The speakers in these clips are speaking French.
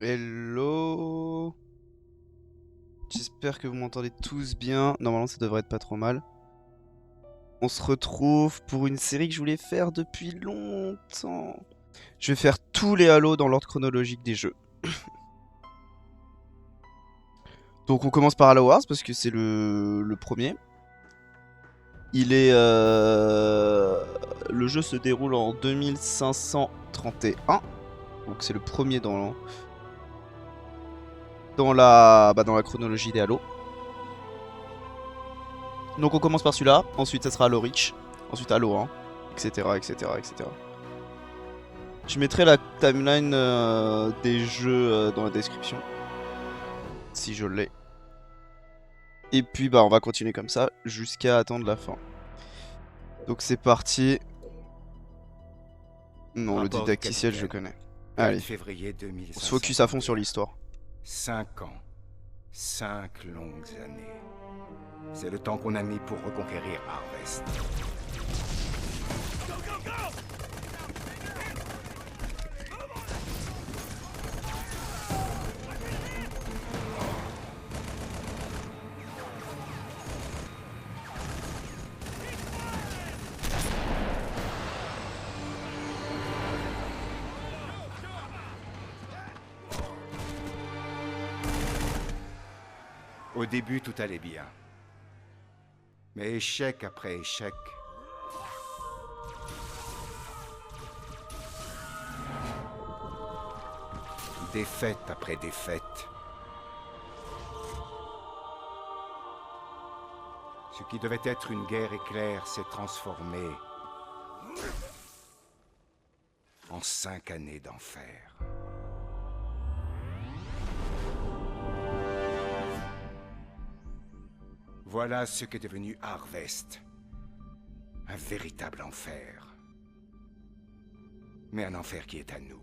Hello. J'espère que vous m'entendez tous bien. Normalement, ça devrait être pas trop mal. On se retrouve pour une série que je voulais faire depuis longtemps. Je vais faire tous les Halo dans l'ordre chronologique des jeux. Donc on commence par Halo Wars parce que c'est le premier. Il est... Le jeu se déroule en 2531. Donc c'est le premier dans la chronologie des Halo. Donc on commence par celui-là, ensuite ça sera Halo Reach, ensuite Halo 1, etc. etc. etc. Je mettrai la timeline des jeux dans la description, si je l'ai. Et puis bah on va continuer comme ça jusqu'à attendre la fin. Donc c'est parti. Non, le Rapport du didacticiel je capitaine. connais. 4 Allez, février on se focus à fond 2531. sur l'histoire. 5 ans. 5 longues années. C'est le temps qu'on a mis pour reconquérir Harvest. Au début, tout allait bien. Mais échec après échec, défaite après défaite, ce qui devait être une guerre éclair s'est transformé en 5 années d'enfer. Voilà ce qu'est devenu Harvest. Un véritable enfer. Mais un enfer qui est à nous.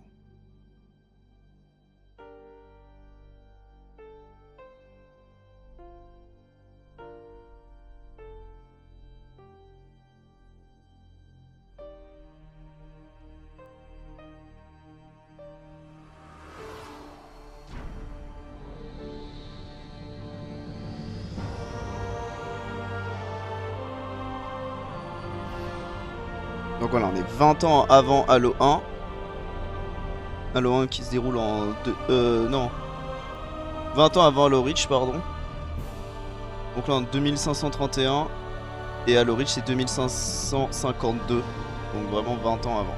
Donc voilà, on est 20 ans avant Halo 1. Halo 1 qui se déroule en... non. 20 ans avant Halo Reach, pardon. Donc là en 2531. Et Halo Reach c'est 2552. Donc vraiment 20 ans avant.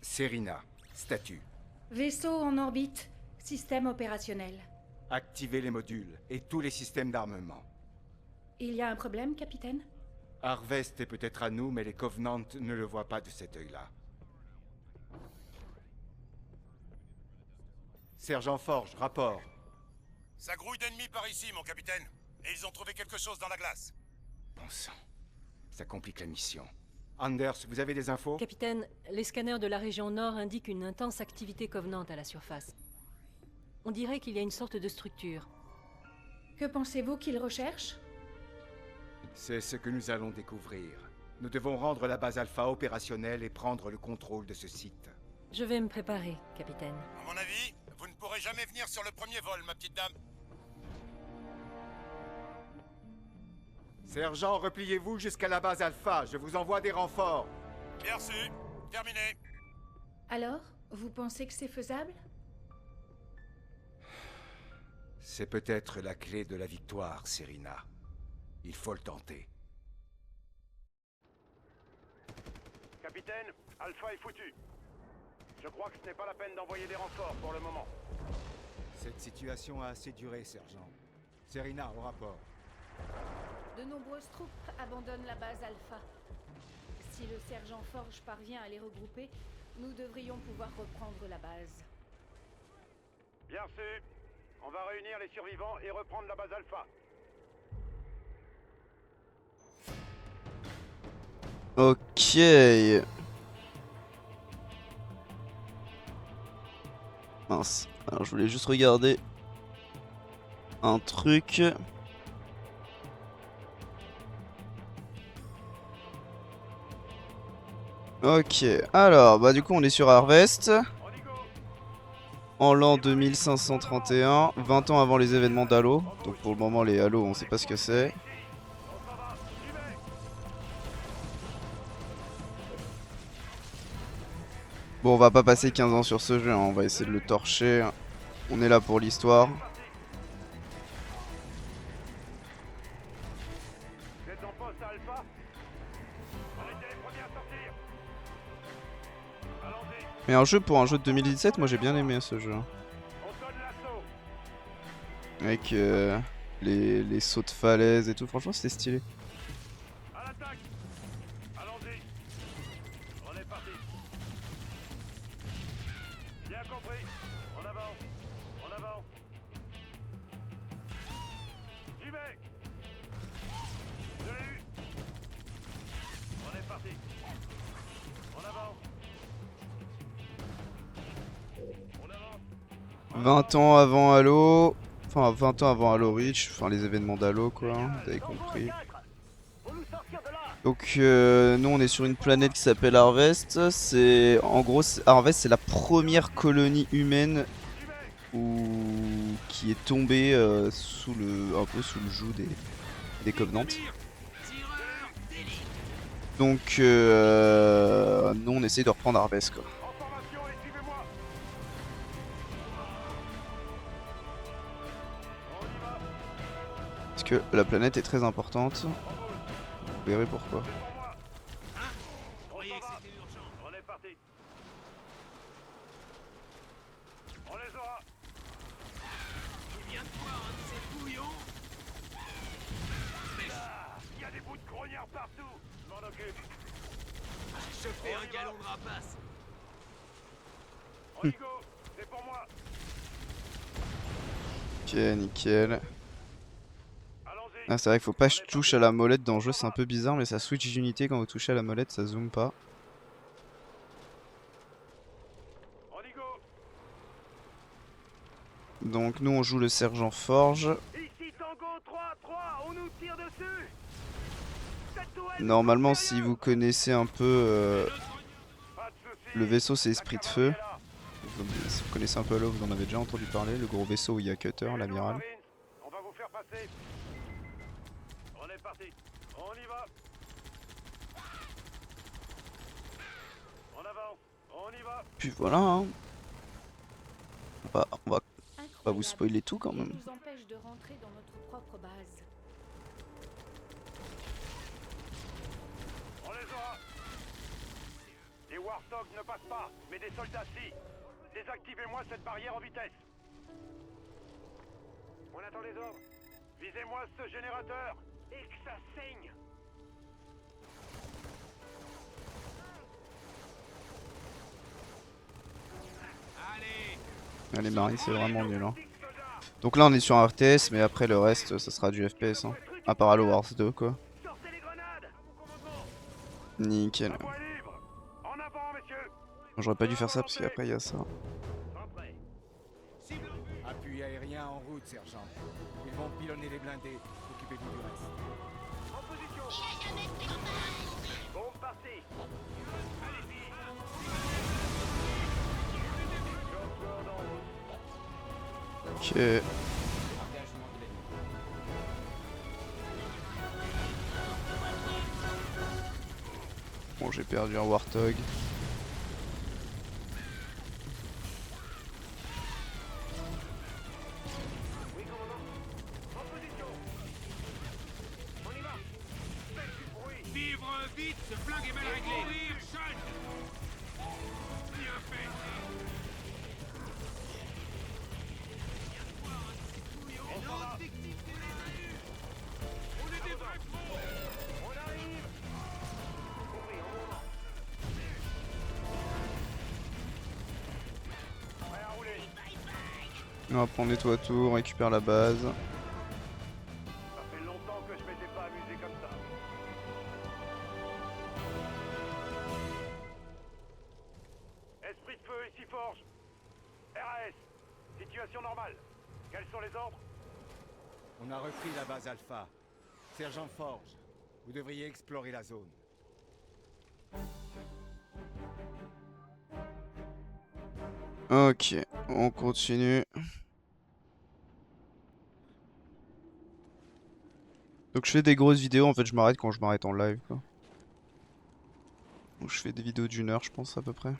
Serina, statut. Vaisseau en orbite, système opérationnel. Activez les modules et tous les systèmes d'armement. Il y a un problème, capitaine? Harvest est peut-être à nous, mais les Covenants ne le voient pas de cet œil-là. Sergent Forge, rapport. Ça grouille d'ennemis par ici, mon capitaine. Et ils ont trouvé quelque chose dans la glace. Bon sang, ça complique la mission. Anders, vous avez des infos? Capitaine, les scanners de la région nord indiquent une intense activité Covenant à la surface. On dirait qu'il y a une sorte de structure. Que pensez-vous qu'ils recherchent? C'est ce que nous allons découvrir. Nous devons rendre la base Alpha opérationnelle et prendre le contrôle de ce site. Je vais me préparer, capitaine. À mon avis, vous ne pourrez jamais venir sur le premier vol, ma petite dame. Sergent, repliez-vous jusqu'à la base Alpha. Je vous envoie des renforts. Bien reçu. Terminé. Alors, vous pensez que c'est faisable? C'est peut-être la clé de la victoire, Serina. Il faut le tenter. Capitaine, Alpha est foutu. Je crois que ce n'est pas la peine d'envoyer des renforts pour le moment. Cette situation a assez duré, Sergent. Serina, au rapport. De nombreuses troupes abandonnent la base Alpha. Si le sergent Forge parvient à les regrouper, nous devrions pouvoir reprendre la base. Bien reçu. On va réunir les survivants et reprendre la base Alpha. Ok. Mince. Alors je voulais juste regarder un truc. Ok, alors bah du coup on est sur Harvest. En l'an 2531, 20 ans avant les événements d'Halo. Donc pour le moment les Halo on sait pas ce que c'est. Bon on va pas passer 15 ans sur ce jeu, hein. On va essayer de le torcher. On est là pour l'histoire. Vous êtes en poste à Alpha? On était les premiers à sortir. Allons-y, Mais un jeu pour un jeu de 2017, moi j'ai bien aimé ce jeu. on donne l'assaut. Avec les sauts de falaise et tout, franchement c'était stylé. À l'attaque. Allons-y. On est parti. Bien compris. En avant. En avant. J'y vais. Je l'ai eu. On est parti. En avant. On avance. 20 ans avant Halo, enfin 20 ans avant Halo Reach, enfin les événements d'Halo quoi, vous avez compris. Donc nous on est sur une planète qui s'appelle Harvest, c'est en gros Harvest c'est la première colonie humaine qui est tombée un peu sous le joug des Covenants. Donc nous on essaye de reprendre Harvest quoi. En formation et suivez-moi. On y va. Parce que la planète est très importante, vous verrez pourquoi. Devant moi. On s'en va. On est parti. On les aura. Il y a des bouts de grognards partout. Je m'en occupe. Je fais un galon de rapace. On y go. C'est pour moi. Ok, nickel. Allons-y. Ah, c'est vrai qu'il faut pas que je touche à la molette dans le jeu, c'est un peu bizarre, mais ça switch d'unité quand vous touchez à la molette, ça zoome pas. On y go. Donc nous on joue le sergent Forge. Ici Tango 3-3. On nous tire dessus. Cette tourelle Normalement est si supérieure. vous connaissez un peu Pas de soucis. le vaisseau c'est La Esprit de Feu. cavalerie est là. Si vous connaissez un peu Halo, vous en avez déjà entendu parler, le gros vaisseau où il y a Cutter, Suivez-nous, l'amiral. Marines. On va vous faire passer. On est parti. On y va. En avant. On y va. Puis voilà hein. On va pas vous spoiler tout quand Il même. nous empêche de rentrer dans notre propre base. On les aura. Les Warthogs ne passent pas, mais des soldats si. Désactivez-moi cette barrière en vitesse. On attend les ordres. Visez-moi ce générateur et que ça saigne. Ah, les marines c'est vraiment nul hein. Donc là on est sur un RTS, mais après le reste ça sera du FPS hein. À part Halo Wars 2 quoi. Sortez les grenades. Nickel. La voie est libre. En avant, messieurs. J'aurais pas dû faire ça parce qu'après il y a ça. Appui aérien en route, sergent. Ils vont pilonner les blindés. Occupez-vous du reste. En position. Bombe partie. Allez-y. Job en route. Ok. Engagement de l'ennemi. Bon j'ai perdu un Warthog. Oui, commandant. En position. On y va. Faites du bruit. Vivre vite, ce flingue est mal réglé. Mourir, jeune. Bien fait. On s'en va. On est des vrais pros. On arrive. Compris, en mouvement. Prêt à rouler. Hop, on nettoie tout, on récupère la base. Ça fait longtemps que je m'étais pas amusé comme ça. Esprit de feu, ici Forge. RAS, situation normale. Quels sont les ordres? On a repris la base Alpha. Sergent Forge, vous devriez explorer la zone. Ok, on continue. Donc je fais des grosses vidéos, en fait je m'arrête quand je m'arrête en live quoi. Donc je fais des vidéos d'1 heure je pense à peu près.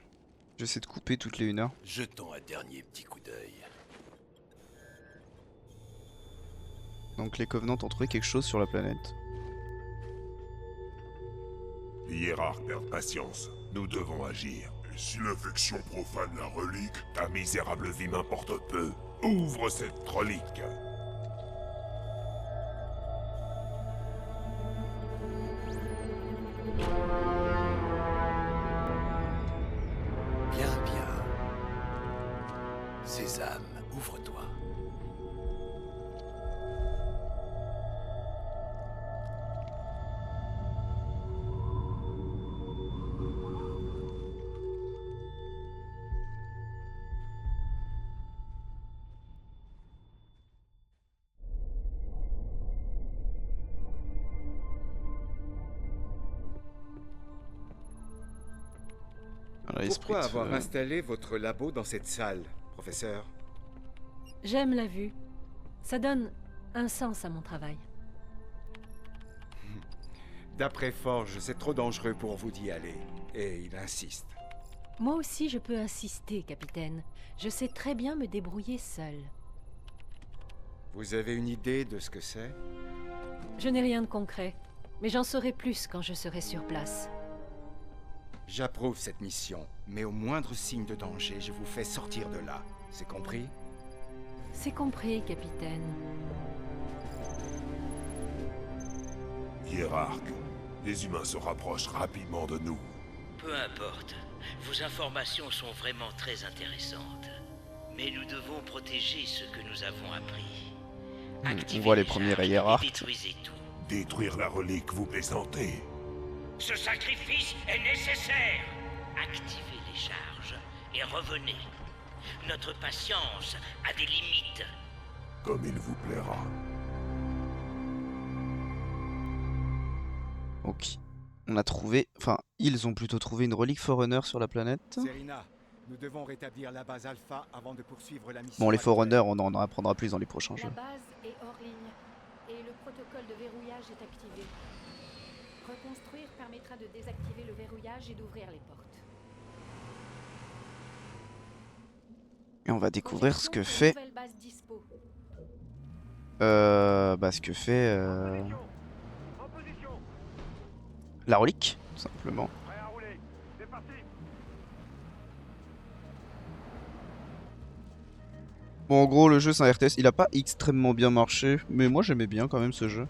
J'essaie de couper toutes les 1 heure. Jetons un dernier petit coup d'œil. Donc les Covenants ont trouvé quelque chose sur la planète. Les hiérarques perdent patience. Nous devons agir. Et si l'infection profane la relique, ta misérable vie m'importe peu. Ouvre cette relique. Bien, bien. Sésame, ouvre-toi. Voilà, l'esprit Pourquoi de avoir feu. installé votre labo dans cette salle, professeur? J'aime la vue. Ça donne un sens à mon travail. D'après Forge, c'est trop dangereux pour vous d'y aller. Et il insiste. Moi aussi, je peux insister, capitaine. Je sais très bien me débrouiller seul. Vous avez une idée de ce que c'est? Je n'ai rien de concret, mais j'en saurai plus quand je serai sur place. J'approuve cette mission, mais au moindre signe de danger, je vous fais sortir de là. C'est compris? C'est compris, capitaine. Hiérarque, les humains se rapprochent rapidement de nous. Peu importe. Vos informations sont vraiment très intéressantes. Mais nous devons protéger ce que nous avons appris. On voit les premiers hiérarques. Détruisez tout. Détruire la relique, vous plaisantez. Ce sacrifice est nécessaire. Activez les charges et revenez. Notre patience a des limites. Comme il vous plaira. Ok. On a trouvé, enfin ils ont plutôt trouvé une relique Forerunner sur la planète. Serena, nous devons rétablir la base Alpha avant de poursuivre la mission. Bon les actuelle. Forerunners on en apprendra plus dans les prochains La jeux. base est hors ligne et le protocole de verrouillage est activé. Reconstruire permettra de désactiver le verrouillage et d'ouvrir les portes. Et on va découvrir ce que Projection fait... pour nouvelle base dispo. Bah ce que fait... En position. la relique, tout simplement. Prêt à rouler. C'est parti. Bon en gros le jeu c'est un RTS, il a pas extrêmement bien marché, mais moi j'aimais bien quand même ce jeu.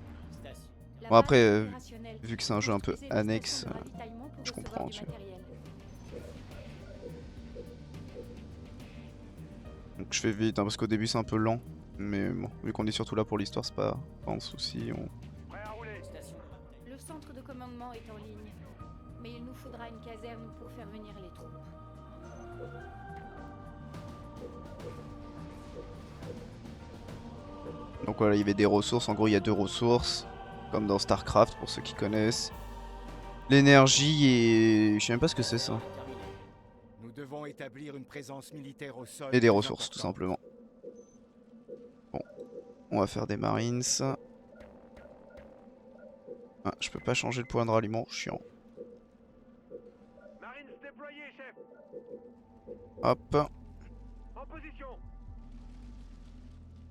La Bon, après, base est opérationnelle. vu que c'est un jeu un peu Construisez des annexe, stations de ravitaillement pour je recevoir comprends, du tu vois. matériel. Donc je fais vite hein, parce qu'au début c'est un peu lent. Mais bon, vu qu'on est surtout là pour l'histoire, c'est pas un souci. Prêt à rouler. Le centre de commandement est en ligne, mais il nous faudra une caserne pour faire venir les troupes. Donc voilà, il y avait des ressources. En gros, il y a 2 ressources, comme dans StarCraft pour ceux qui connaissent. L'énergie et... je sais même pas ce que c'est ça. Nous devons établir une présence militaire au sol. Et des plus ressources, tout importante. simplement. Bon, on va faire des Marines. Ah, je peux pas changer le point de ralliement, chiant. Marines déployés, chef. Hop, En position.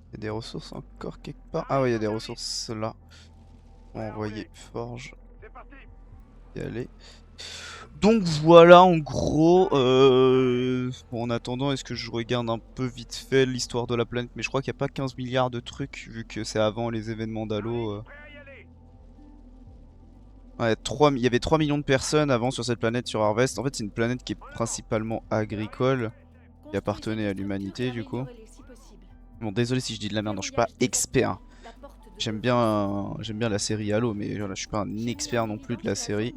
il y a des ressources encore quelque part. Ah ouais, il y a des ressources là. On va envoyer Forge C'est parti. y aller. Donc voilà en gros, bon, en attendant est-ce que je regarde un peu vite fait l'histoire de la planète, mais je crois qu'il n'y a pas 15 milliards de trucs vu que c'est avant les événements d'Halo. Prêt à y aller. Ouais, il y avait 3 millions de personnes avant sur cette planète sur Harvest. En fait c'est une planète qui est principalement agricole, qui appartenait à l'humanité du coup. Bon désolé si je dis de la merde, non, je suis pas expert. J'aime bien la série Halo, mais voilà, je suis pas un expert non plus de la série.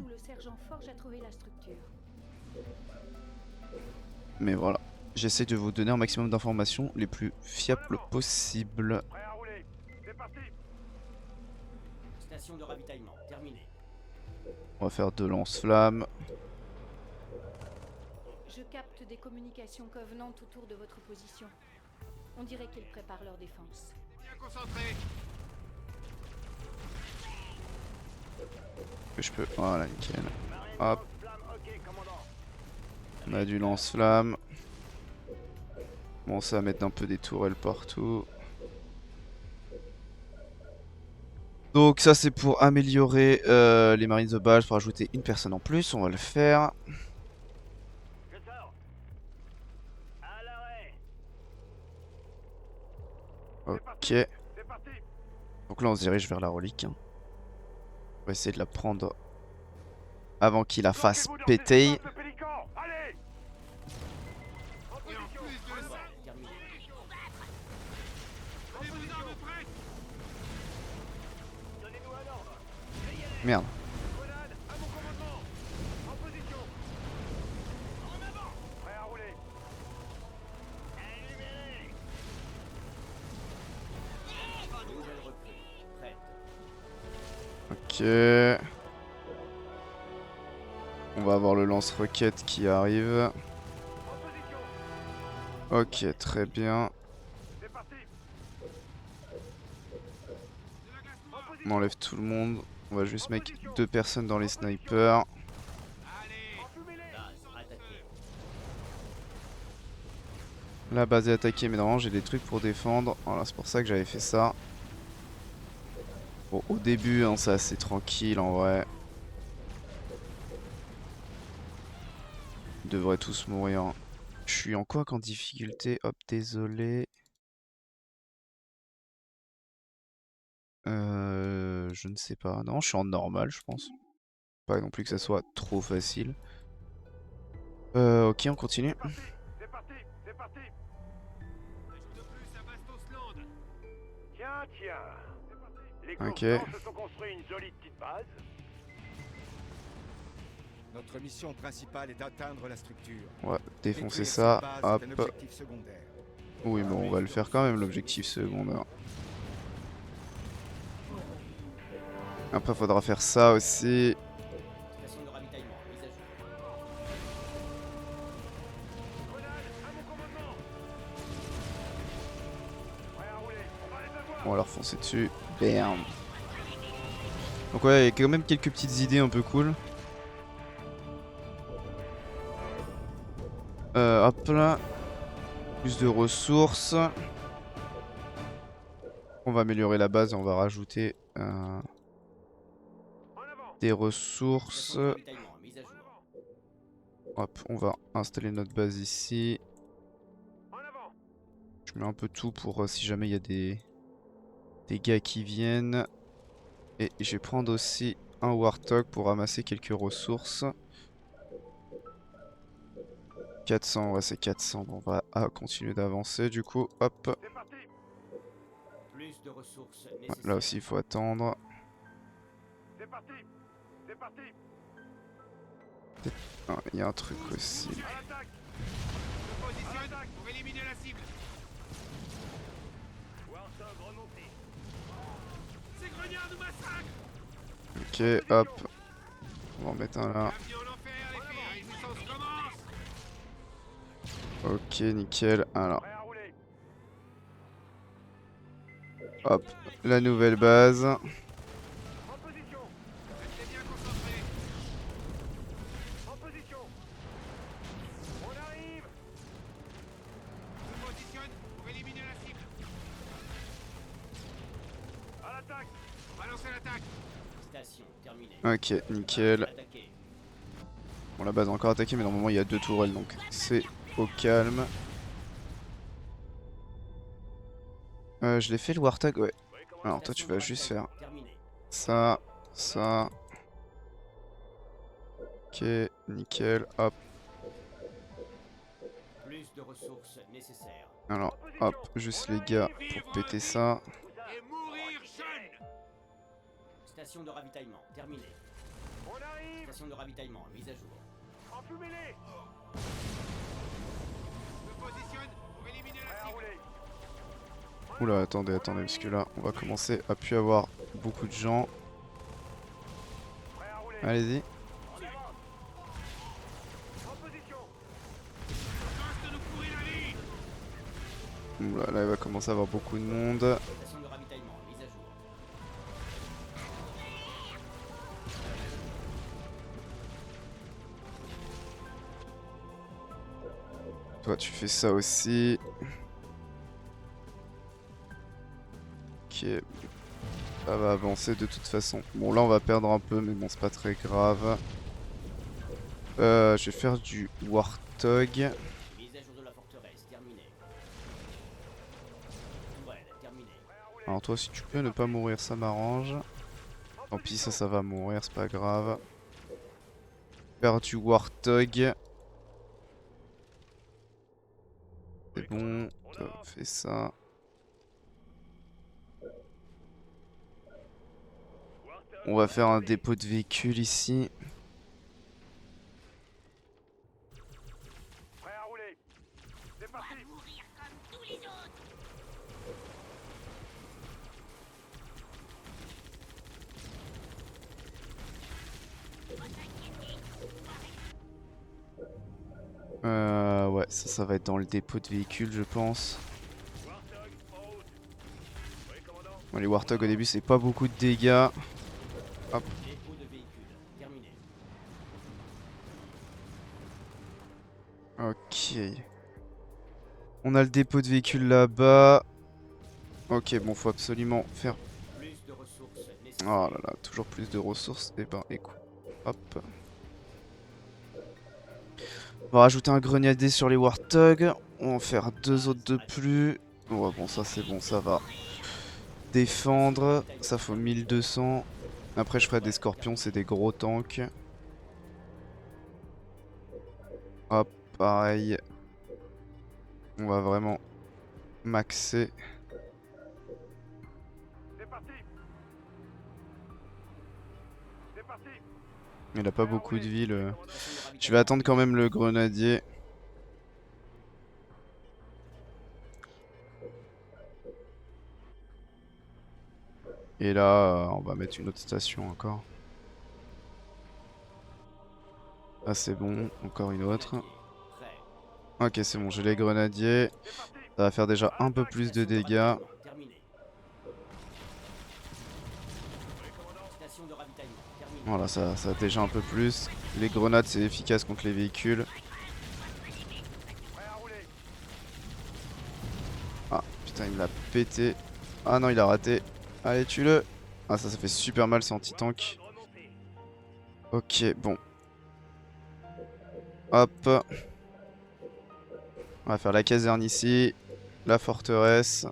Mais voilà, j'essaie de vous donner un maximum d'informations les plus fiables possibles. Prêt à rouler. C'est parti. Station de ravitaillement terminée. On va faire 2 lance-flammes. Je capte des communications Covenant autour de votre position. On dirait qu'ils préparent leur défense. Bien concentré. Que je peux. Voilà, nickel. Hop. Flamme, ok, commandant. On a du lance-flamme. Bon, ça va mettre un peu des tourelles partout. Donc ça c'est pour améliorer les marines de base, pour ajouter une personne en plus, on va le faire. Je sors. À l'arrêt. Ok. C'est parti. Donc là on se dirige vers la relique. Hein. On va essayer de la prendre avant qu'il la fasse Bloquez-vous dans péter. cet espace, le pélican. Allez. En Et en position. plus de ça, avez vos armes prêtes. Donnez-nous un ordre. Merde. Conan, à mon commandement. En position. En avant. Prêt à rouler. Allumez-les. Ok. On va avoir le lance-roquette qui arrive. En position. Ok, très bien. C'est parti. On enlève tout le monde. On va juste mettre 2 personnes dans les snipers. Allez. Enfumez-les. La base est attaquée, mais normalement j'ai des trucs pour défendre. Voilà, c'est pour ça que j'avais fait ça. Bon, au début, hein, c'est assez tranquille en vrai. Ils devraient tous mourir. Je suis en quoi qu'en difficulté? Hop, désolé. Je ne sais pas. Non, je suis en normal, je pense. Pas non plus que ça soit trop facile. Ok, on continue. C'est parti. C'est parti. Un jour de plus à Bastos-Land. Tiens, tiens. Les Ok. Covenants se sont construits une jolie petite base. Notre mission principale est d'atteindre la structure. On va défoncer Détruire ça. cette base Hop. est un objectif secondaire. Oui, bon, on va le faire quand même, l'objectif secondaire. Après, faudra faire ça aussi. Station de ravitaillement, mise à jour. Conan, à mon commandement. Prêt à rouler. On va les avoir. On va leur foncer dessus. Bam. Donc ouais, il y a quand même quelques petites idées un peu cool. Hop là. Plus de ressources. On va améliorer la base et on va rajouter En avant. des ressources. Station de ravitaillement, mise à jour. Hop, on va installer notre base ici. En avant. Je mets un peu tout pour si jamais il y a des gars qui viennent. Et je vais prendre aussi un Warthog pour ramasser quelques ressources. 400, ouais c'est 400, bon, on va continuer d'avancer du coup, hop. C'est parti. Plus de ressources Ouais, nécessaires. là aussi il faut attendre. C'est parti. C'est parti. Ah, il y a un truc aussi. À l'attaque. Je positionne pour éliminer la cible. Warthog remonté. Ces grognards nous massacrent. Ok, hop. On va en mettre un là. Bienvenue en enfer, les filles. La résistance commence. Ok, nickel. Alors, Prêt à rouler. hop, la nouvelle base. En position. Restez bien concentrés. En position. On arrive. Je positionne pour éliminer la cible. À l'attaque. On va lancer l'attaque. Station terminée. Ok, nickel. Attaqué. Bon, la base est encore attaquée, mais normalement il y a 2 tourelles, donc c'est au calme. Je l'ai fait le Warthog, ouais. Alors toi tu vas juste faire Terminé. ça, ça. Ok, nickel, hop. Plus de ressources nécessaires. Alors, hop, juste les gars pour péter ça. Et mourir jeune. Station de ravitaillement terminée. On arrive. Station de ravitaillement mise à jour. Enfumez-les. Je positionne pour éliminer Prêt la à cible. rouler. Oula, attendez, parce que là, on va commencer à plus avoir beaucoup de gens. Prêt à rouler. Allez-y. En avant. En position. Là, il va commencer à avoir beaucoup de monde. Station de ravitaillement, mise à jour. Toi, tu fais ça aussi. Ok. Ça va avancer de toute façon. Bon, là, on va perdre un peu, mais bon, c'est pas très grave. Je vais faire du Warthog. Mise à jour de la forteresse, terminée. Tourelle, terminée. Alors toi, si tu peux ne pas mourir, ça m'arrange. Tant pis, ça va mourir, c'est pas grave. Faire du Warthog. C'est bon, fais ça. On va faire un dépôt de véhicules ici. Prêt à rouler. C'est parti. Ouais, ça va être dans le dépôt de véhicules, je pense. Warthog en route. Oui, commandant. Bon, les Warthog au début, c'est pas beaucoup de dégâts. Hop. Dépôt de véhicule, terminé. Ok. On a le dépôt de véhicules là-bas. Ok, bon, faut absolument faire. Plus de ressources nécessaires. Oh là là, toujours plus de ressources. Et ben, écoute. Hop. On va rajouter un grenadier sur les Warthog. On va en faire 2 autres de plus. Ouais, bon, ça c'est bon, ça va. Défendre. Ça faut 1200. Après, je ferai des scorpions, c'est des gros tanks. Hop, pareil. On va vraiment maxer. C'est parti. C'est parti. Il a pas beaucoup de villes. Je vais attendre quand même le grenadier. Et là, on va mettre une autre station encore. Ah, c'est bon, encore une autre. Prêt. Ok, c'est bon, j'ai les grenadiers. Ça va faire déjà un peu plus de dégâts. Terminé. Station de ravitaillement, terminé. Voilà, ça a déjà un peu plus. Les grenades, c'est efficace contre les véhicules. Prêt à rouler. Ah, putain, il me l'a pété. Ah non, il a raté. Allez, tue-le. Ah, ça fait super mal, c'est anti-tank. Ok, bon. Hop. On va faire la caserne ici. La forteresse.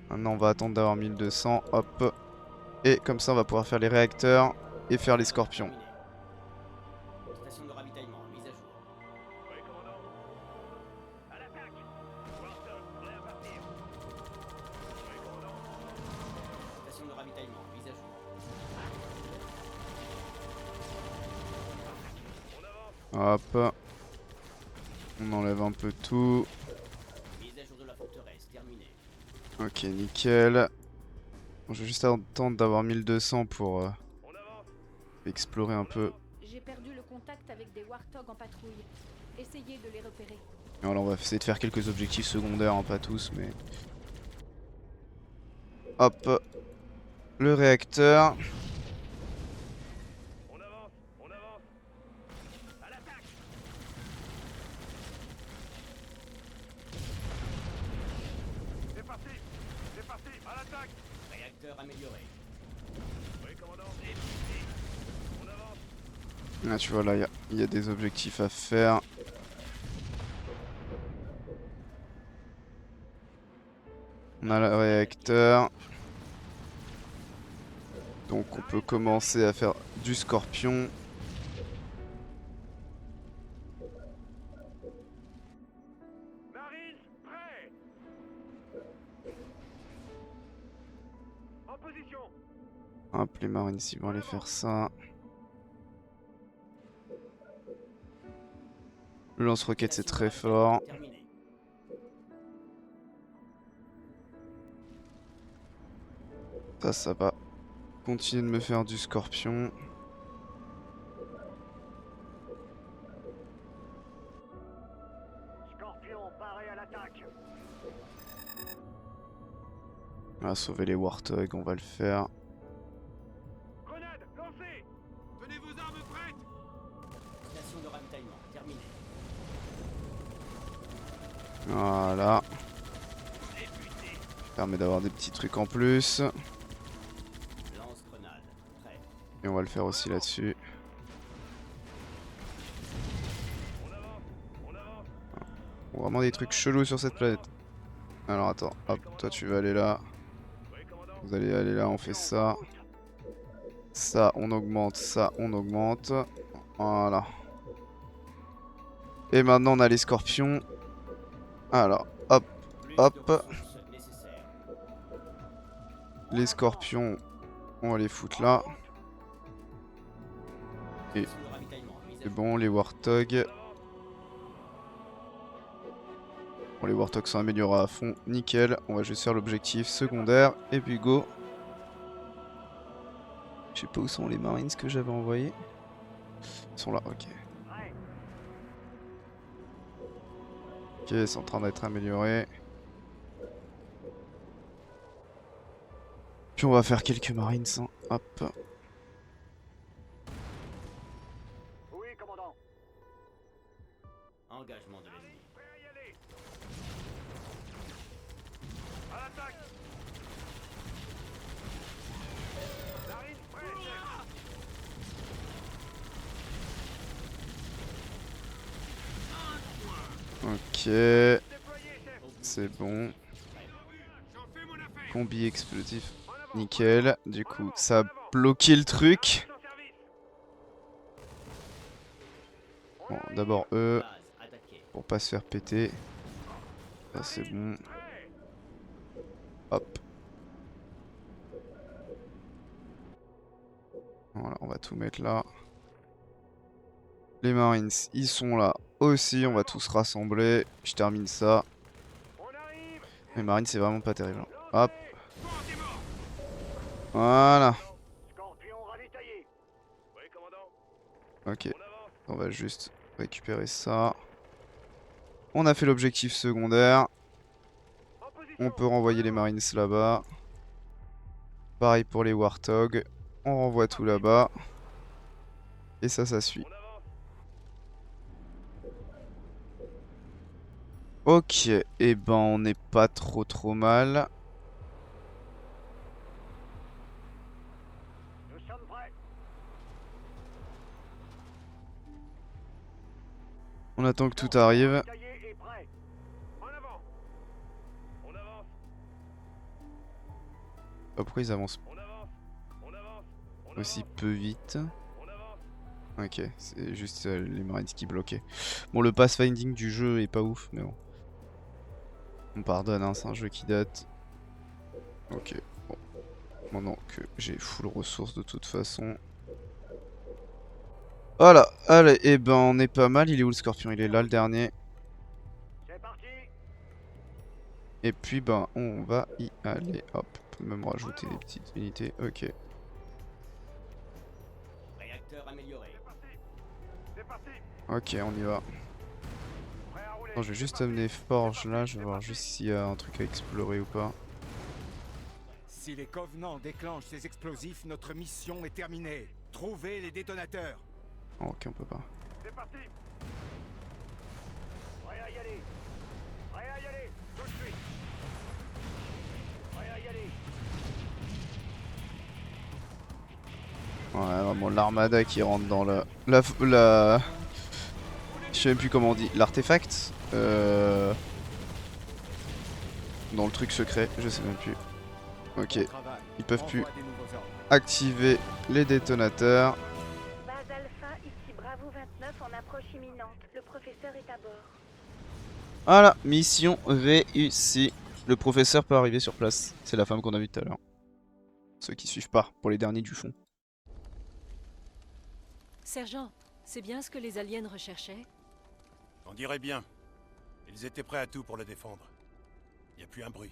Maintenant, on va attendre d'avoir 1200. Hop. Et comme ça, on va pouvoir faire les réacteurs et faire les scorpions. Terminé. Station de ravitaillement, mise à jour. Oui, commandant. À l'attaque. Warthog, prêt à partir. Oui, commandant. Station de ravitaillement, mise à jour. On avance. Hop. On enlève un peu tout. Mise à jour de la forteresse, terminé. Ok, nickel. Bon, je vais juste attendre d'avoir 1200 pour On avance. explorer un peu. J'ai perdu le contact avec des Warthog en patrouille. Essayez de les repérer. Alors on va essayer de faire quelques objectifs secondaires, hein, pas tous, mais... Hop. Le réacteur. On avance. On avance. À l'attaque. C'est parti. C'est parti. À l'attaque. Réacteur amélioré. Oui, commandant. On avance. Ah, tu vois, là, il y a des objectifs à faire. On a le réacteur. Donc on peut commencer à faire du scorpion. Marines, prêt. En position. Hop, les marines ici vont aller faire ça. Le lance-roquette c'est très fort. Terminé. Ça va continuer de me faire du scorpion. Scorpion, pas Préparez à l'attaque. On va sauver les Warthogs, on va le faire. Grenade, lancez. Tenez vos armes prêtes. Station de ravitaillement terminée. Voilà. Permet d'avoir des petits trucs en plus. Lance-grenade. Prêt. Et on va le faire aussi là-dessus. Vraiment des trucs chelous sur cette planète. Alors attends, hop, toi tu vas aller là. Vous allez aller là, on fait ça. Ça, on augmente, ça, on augmente. Voilà. Et maintenant on a les scorpions. Alors, hop, Plus hop. de ressources nécessaires. Les scorpions, on va les foutre là. Et Station de ravitaillement mise à c'est jour. bon, les Warthogs. Bon, les Warthogs sont améliorés à fond, nickel. On va juste faire l'objectif secondaire et puis go. Je sais pas où sont les Marines que j'avais envoyés. Ils sont là, ok. Ok, c'est en train d'être amélioré. Puis on va faire quelques Marines, hein. Hop. Oui, commandant. Engagement de l'ennemi. Prêt à y aller. À l'attaque. Marine, prêt, chef. Ok, Déployé, chef. c'est bon. J'en fais mon affaire. Combi explosif, En avant. nickel. Du coup, ça a bloqué le truc. En service. Bon, d'abord eux, Base attaquée. pour pas se faire péter. Ça c'est bon. Prêt. Hop. Voilà, on va tout mettre là. Les Marines, ils sont là aussi. On va tous rassembler. Je termine ça. On arrive. Les Marines, c'est vraiment pas terrible, hein. Hop. Bon, t'es mort. Voilà. Scorpion ravitaillé. Oui, commandant. Ok. On avance. On va juste récupérer ça. On a fait l'objectif secondaire. En position. On peut renvoyer les Marines là-bas. Pareil pour les Warthogs. On renvoie tout là-bas. Et ça suit. On avance. Ok, et ben on n'est pas trop mal. Nous sommes prêts. On attend que tout arrive. Ravitaillé et prêt. En avant. On avance. Pourquoi ils avancent On avance. On avance. On aussi avance. peu vite? On avance. Ok, c'est juste les Marines qui bloquaient. Bon, le pathfinding du jeu est pas ouf, mais bon. On pardonne, hein, c'est un jeu qui date. Ok, bon. Maintenant que j'ai full ressources de toute façon. Voilà, allez, et ben on est pas mal. Il est où le scorpion? Il est là, le dernier. C'est parti. Et puis ben on va y aller. Hop, on peut même rajouter des petites unités. Ok. Réacteur amélioré. C'est parti. Ok, on y va. Prêt à rouler. Attends, je vais C'est juste parti. amener Forge là, je vais C'est voir parti. juste s'il y a un truc à explorer ou pas. Si les Covenants déclenchent ces explosifs, notre mission est terminée. Trouvez les détonateurs. Oh, ok, on peut pas. C'est parti. Prêt à y aller. Prêt à y aller. Tout de suite. Prêt à y aller. Ouais, vraiment l'armada qui rentre dans la... Je sais même plus comment on dit. L'artefact dans le truc secret, je sais même plus. Ok, Bon travail. ils peuvent plus Envoie des nouveaux ordres. activer les détonateurs. Base Alpha, ici Bravo 29 en approche imminente. Le professeur est à bord. Voilà, mission réussie. Le professeur peut arriver sur place. C'est la femme qu'on a vue tout à l'heure. Ceux qui suivent pas, pour les derniers du fond. Sergent, c'est bien ce que les aliens recherchaient? On dirait bien. Ils étaient prêts à tout pour le défendre. Y a plus un bruit.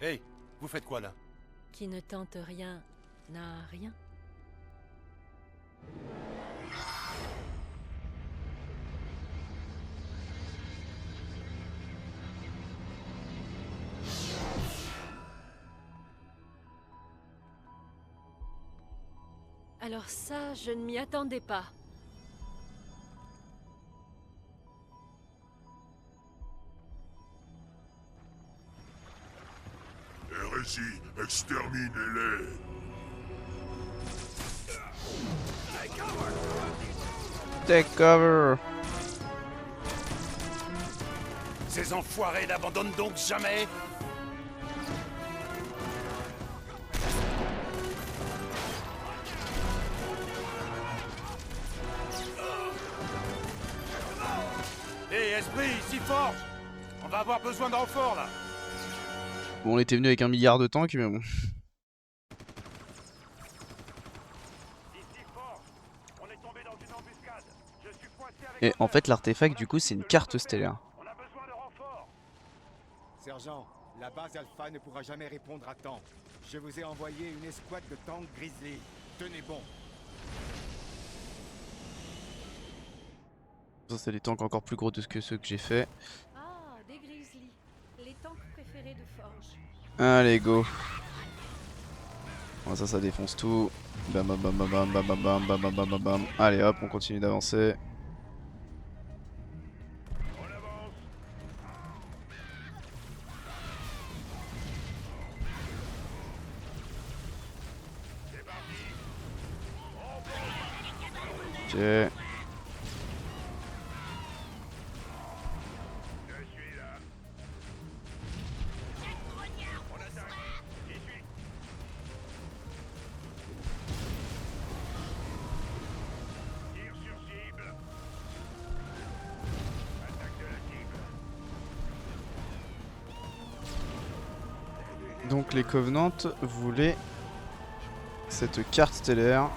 Hey, vous faites quoi là? Qui ne tente rien n'a rien. Alors ça, je ne m'y attendais pas. RSI, exterminez-les. Take cover. Ces enfoirés n'abandonnent donc jamais. Hé, esprit, ici Forge. On va avoir besoin de renfort là. Bon, on était venu avec 1 milliard de tanks, mais bon. Et en fait, l'artefact, du coup, c'est une carte stellaire. Sergent, la base Alpha ne pourra jamais répondre à temps. Je vous ai envoyé une escouade de tanks Grizzly. Tenez bon. Ça, c'est des tanks encore plus gros que ceux que j'ai fait. Ah, des Grizzly. Les tanks préférés de Forge. Allez, go. Bon, ça défonce tout. Bam bam bam bam bam bam bam bam bam bam bam bam. Allez hop, on continue d'avancer. Ok. Donc les Covenants voulaient cette carte stellaire,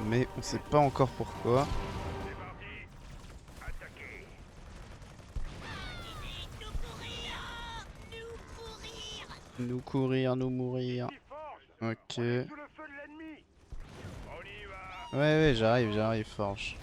mais on sait pas encore pourquoi. Nous courir, nous mourir. Ok. Ouais, j'arrive, Forge.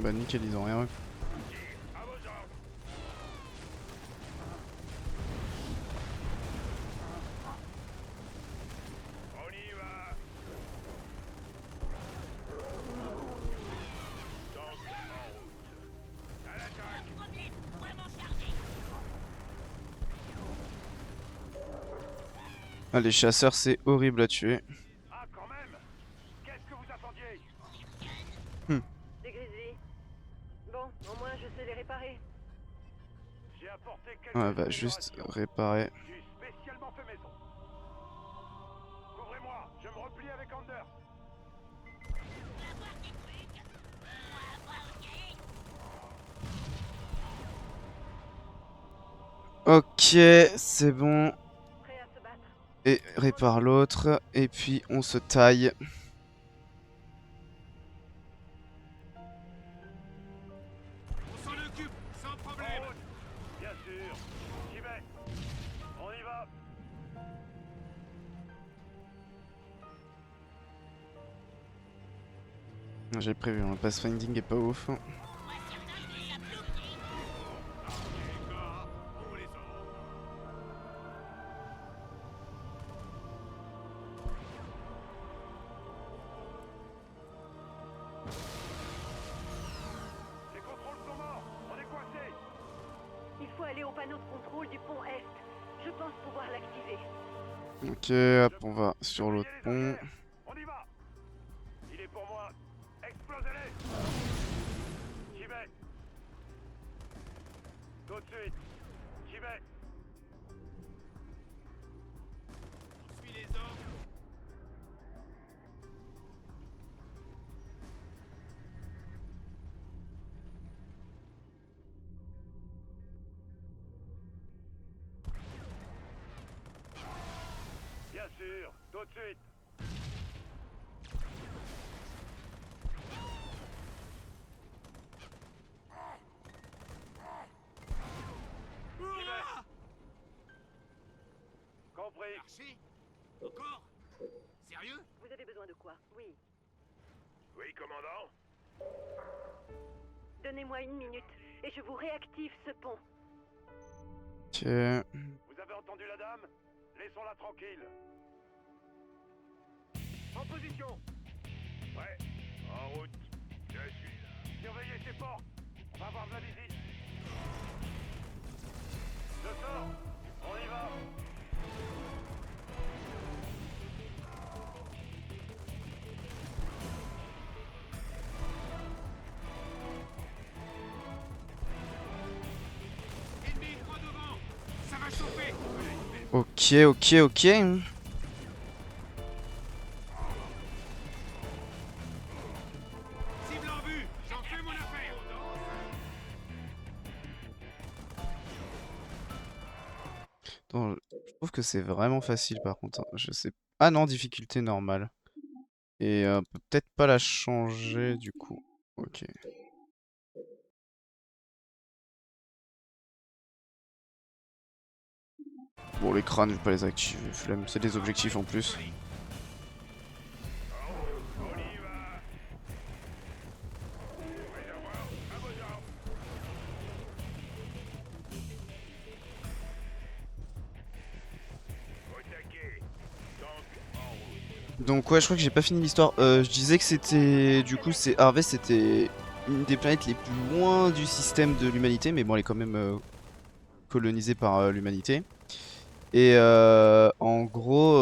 Bah nickel, ils ont rien. Ah, les chasseurs, c'est horrible à tuer. Ah, quand même. Qu'est-ce que vous attendiez? Des Grizzly. Bon, au moins je sais les réparer. J'ai apporté quelques Ouais, bah juste réparer. J'ai spécialement fait maison. Couvrez-moi, je me replie avec Anders. Ok, c'est bon. Et répare l'autre. Et puis on se taille. On s'en occupe, sans problème. Bien sûr. J'y vais. On y va. J'ai prévu, un pathfinding est pas ouf. Les contrôles sont morts. On est coincés. Il faut aller au panneau de contrôle du pont Est. Je pense pouvoir l'activer. Ok, hop, on va sur l'autre pont. On y va. Il est pour de suite. J'y vais. On suit les ordres. Bien sûr, tout de suite. J'y vais. Compris. Archie? Encore? Sérieux? Vous avez besoin de quoi? Oui. Oui, commandant. Donnez-moi 1 minute et je vous réactive ce pont. Ok. Vous avez entendu la dame? Laissons-la tranquille. En position. Ouais, en route. Je suis là. Surveillez ces portes. On va avoir de la visite. Je sors. On y va. Ennemi, droit devant! Ça va chauffer! Ok. Cible en vue! J'en fais mon affaire! Attends, je trouve que c'est vraiment facile par contre, hein. Je sais. Ah non, difficulté normale. Et on peut peut-être pas la changer du coup. Ok. Bon, les crânes, je vais pas les activer. Flemme, c'est des objectifs en plus. Donc ouais, je crois que j'ai pas fini l'histoire. Je disais que c'était... Du coup, c'est Harvest, c'était une des planètes les plus loin du système de l'humanité. Mais bon, elle est quand même colonisée par l'humanité. Et en gros,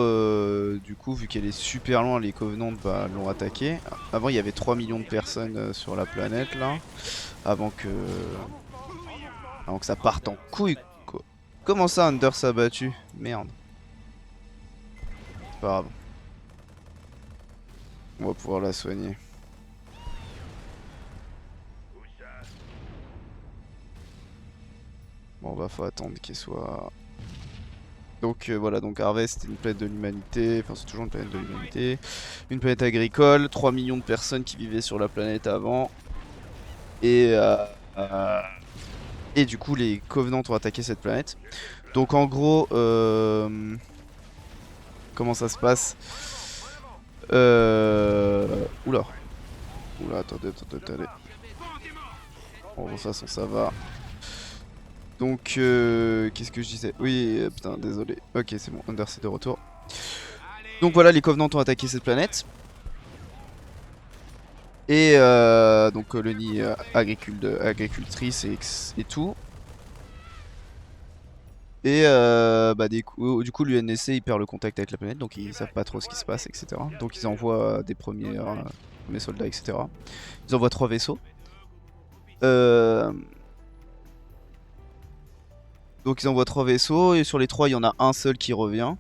du coup, vu qu'elle est super loin, les Covenants bah, l'ont attaquée. Avant, il y avait 3 millions de personnes sur la planète, là. Avant que ça parte en couille, quoi. Comment ça, Under s'est battu? Merde. C'est pas grave. On va pouvoir la soigner. Bon, bah faut attendre qu'il soit... Donc voilà, donc Harvest c'est une planète de l'humanité, enfin c'est toujours une planète de l'humanité. Une planète agricole, 3 millions de personnes qui vivaient sur la planète avant. Et du coup les Covenants ont attaqué cette planète. Donc en gros, comment ça se passe? Oula, attendez. Bon, de toute façon, ça va. Donc, qu'est-ce que je disais? Oui, putain, désolé. Ok, c'est bon, Under, c'est de retour. Donc voilà, les Covenants ont attaqué cette planète. Et donc, colonie agricultrice et tout. Et bah, du coup, l'UNSC il perd le contact avec la planète, donc ils savent pas trop ce qui se passe, etc. Donc ils envoient des premiers soldats, etc. Ils envoient 3 vaisseaux. Donc ils envoient 3 vaisseaux, et sur les 3 il y en a un seul qui revient.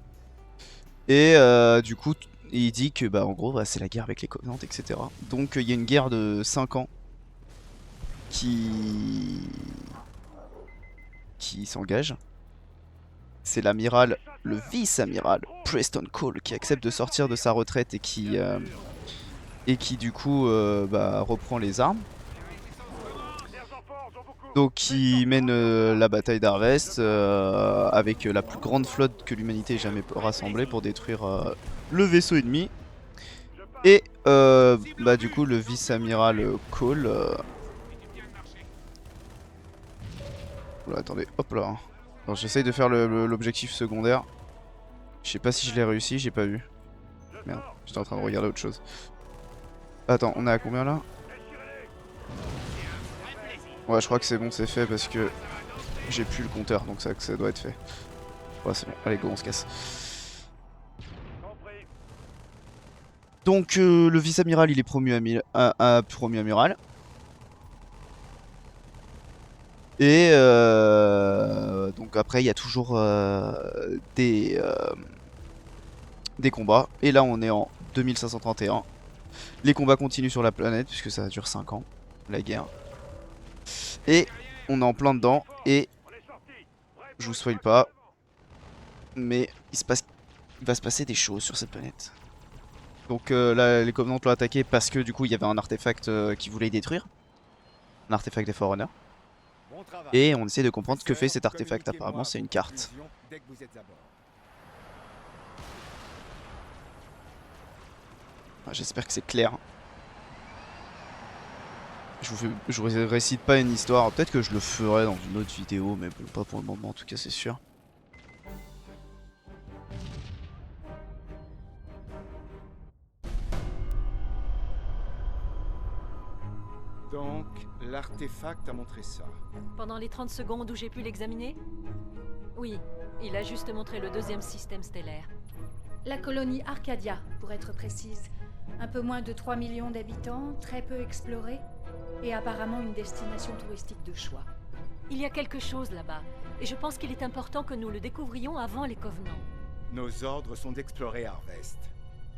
Et du coup, il dit que bah en gros bah, c'est la guerre avec les Covenants, etc. Donc il y a une guerre de 5 ans qui s'engage. C'est l'amiral, le vice-amiral Preston Cole qui accepte de sortir de sa retraite et qui du coup bah, reprend les armes. Donc il mène la bataille d'Harvest avec la plus grande flotte que l'humanité ait jamais rassemblée pour détruire le vaisseau ennemi. Et bah, du coup le vice-amiral Cole... Oula, attendez, hop là. Alors j'essaye de faire l'objectif secondaire. Je sais pas si je l'ai réussi, j'ai pas vu. Merde, j'étais en train de regarder autre chose. Attends, on est à combien là? Ouais, je crois que c'est bon, c'est fait parce que j'ai plus le compteur, donc ça doit être fait. Ouais, c'est bon, allez go, on se casse. Donc le vice-amiral il est promu à premier amiral. Et donc après il y a toujours des combats. Et là on est en 2531. Les combats continuent sur la planète puisque ça dure 5 ans, la guerre. Et on est en plein dedans et je vous spoil pas, mais il va se passer des choses sur cette planète. Donc là les Covenants l'ont attaqué parce que du coup il y avait un artefact qui voulait y détruire. Un artefact des Forerunners. Et on essaie de comprendre ce que fait cet artefact. Apparemment c'est une carte. J'espère que c'est clair. Je vous récite pas une histoire. Peut-être que je le ferai dans une autre vidéo, mais bon, pas pour le moment en tout cas, c'est sûr. Donc, l'artefact a montré ça. Pendant les 30 secondes où j'ai pu l'examiner? Oui, il a juste montré le deuxième système stellaire. La colonie Arcadia, pour être précise. Un peu moins de 3 millions d'habitants, très peu explorés, et apparemment une destination touristique de choix. Il y a quelque chose là-bas, et je pense qu'il est important que nous le découvrions avant les Covenants. Nos ordres sont d'explorer Harvest.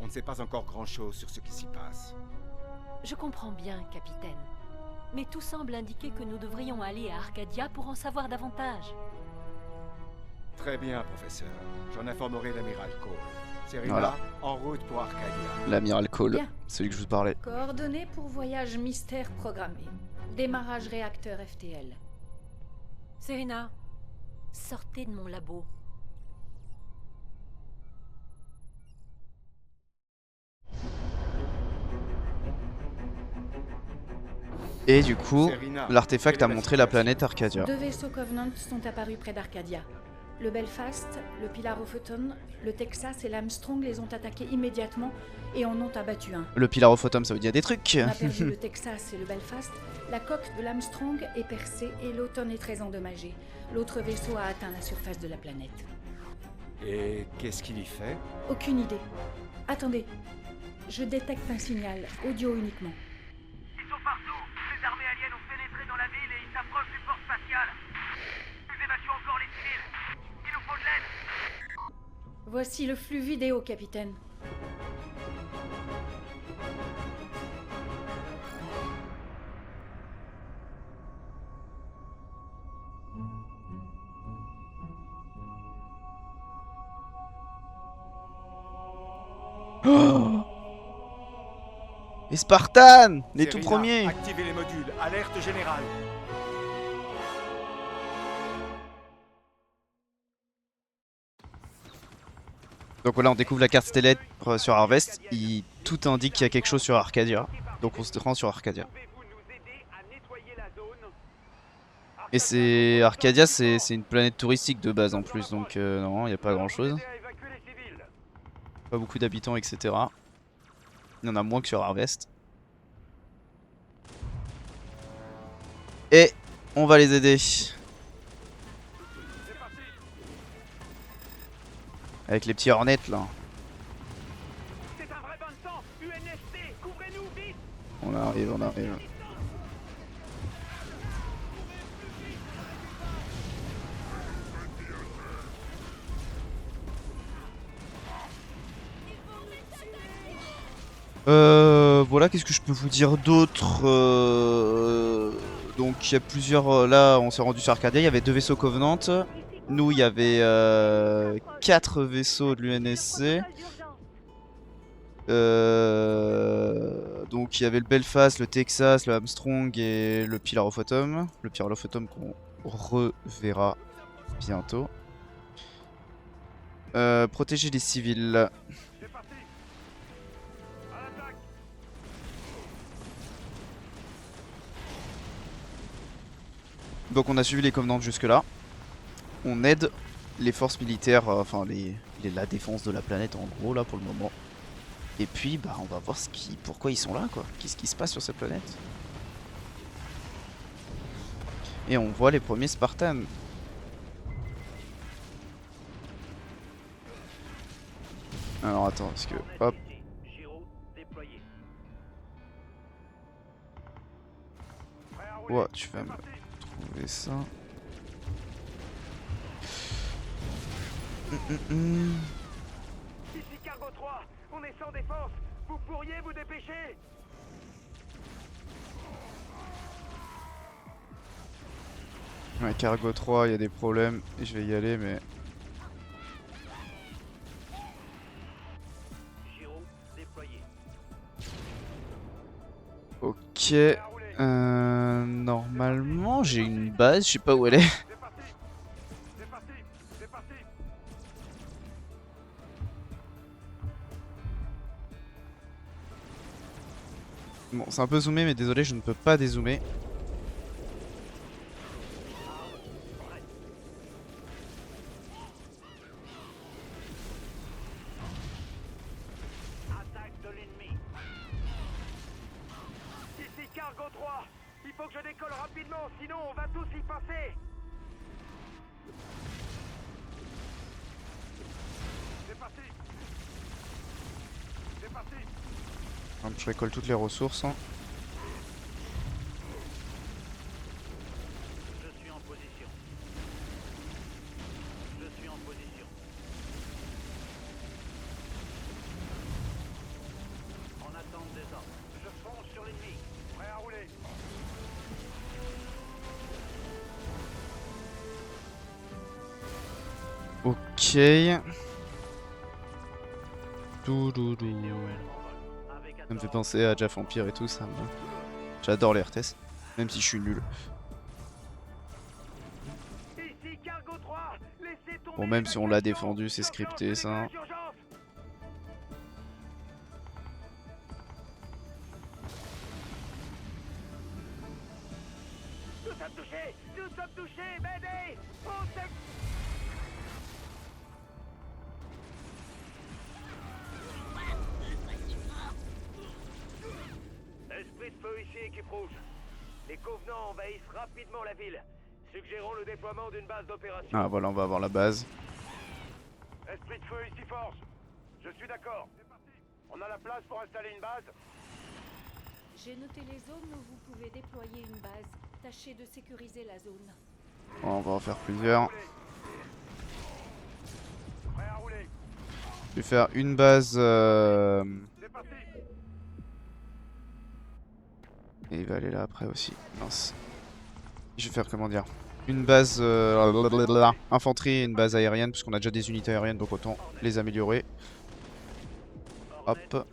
On ne sait pas encore grand-chose sur ce qui s'y passe. Je comprends bien, capitaine. Mais tout semble indiquer que nous devrions aller à Arcadia pour en savoir davantage. Très bien, professeur. J'en informerai l'amiral Cole. Serena, Voilà. en route pour Arcadia. L'amiral Cole, Bien. celui que je vous parlais. Coordonnées pour voyage mystère programmé. Démarrage réacteur FTL. Serena, sortez de mon labo. Et du coup, Serena, l'artefact quelle a est la montré la situation? planète Arcadia. 2 vaisseaux Covenant sont apparus près d'Arcadia. Le Belfast, le Pilarophoton, le Texas et l'Armstrong les ont attaqués immédiatement et en ont abattu un. Le Pilarophoton, ça veut dire des trucs. On a perdu le Texas et le Belfast. La coque de l'Armstrong est percée et l'Auton est très endommagé. L'autre vaisseau a atteint la surface de la planète. Et qu'est-ce qu'il y fait? Aucune idée. Attendez. Je détecte un signal, audio uniquement. Ils sont partout. Les armées aliens ont pénétré dans la ville et ils s'approchent du port spatial. Nous évacuons encore les civils. Il nous faut de l'aide. Voici le flux vidéo, capitaine. Oh, les Spartans, les tout Serena, premiers. activez les modules. Alerte générale. Donc voilà, on découvre la carte stellaire sur Harvest. Tout indique qu'il y a quelque chose sur Arcadia. Donc on se rend sur Arcadia. Et c'est Arcadia, c'est une planète touristique de base en plus, donc non, il n'y a pas grand chose. Pas beaucoup d'habitants, etc. Il y en a moins que sur Harvest. Et on va les aider. Avec les petits Hornets là. C'est un vrai bon sang. UNSC, couvrez-nous vite. On arrive, on arrive. Voilà, qu'est-ce que je peux vous dire d'autre? Donc il y a plusieurs... là, on s'est rendu sur Arcadia, il y avait 2 vaisseaux Covenant. Nous, il y avait 4 vaisseaux de l'UNSC. Donc il y avait le Belfast, le Texas, le Armstrong et le Pilarophoton. Le Pilarophoton qu'on reverra bientôt. Protéger les civils. Donc on a suivi les Covenants jusque là. On aide les forces militaires, enfin la défense de la planète en gros là pour le moment. Et puis bah on va voir pourquoi ils sont là quoi. Qu'est-ce qui se passe sur cette planète. Et on voit les premiers Spartans. Alors attends, parce que hop. Ouais, tu vas me trouver. fait ça. Ici Cargo 3, on est sans défense. Vous pourriez vous dépêcher? Ouais, Cargo 3, il y a des problèmes. Je vais y aller, mais. Ok. Normalement, j'ai une base. Je sais pas où elle est. Bon, c'est un peu zoomé, mais désolé, je ne peux pas dézoomer. Attaque de l'ennemi. Ici Cargo 3, il faut que je décolle rapidement, sinon on va tous y passer. C'est parti. C'est parti. Je récolte toutes les ressources. Hein. Je suis en position. Je suis en position. En attente des ordres. Je fonce sur l'ennemi. Prêt à rouler. Ok. Doudou. Ça me fait penser à Jaf Empire et tout ça. J'adore les RTS, même si je suis nul. Bon, même si on l'a défendu, c'est scripté ça. Nous sommes touchés! Nous sommes touchés! M'aidez! Esprit de feu ici, équipe rouge. Les Covenants envahissent rapidement la ville. Suggérons le déploiement d'une base d'opération. Ah voilà, on va avoir la base. Esprit de feu ici, Force. Je suis d'accord. On a la place pour installer une base? J'ai noté les zones où vous pouvez déployer une base. Tâchez de sécuriser la zone. Bon, on va en faire plusieurs. Je vais faire une base. Et il va aller là après aussi. Mince. Je vais faire comment dire? Une base infanterie et une base aérienne, puisqu'on a déjà des unités aériennes, donc autant les améliorer. Hop.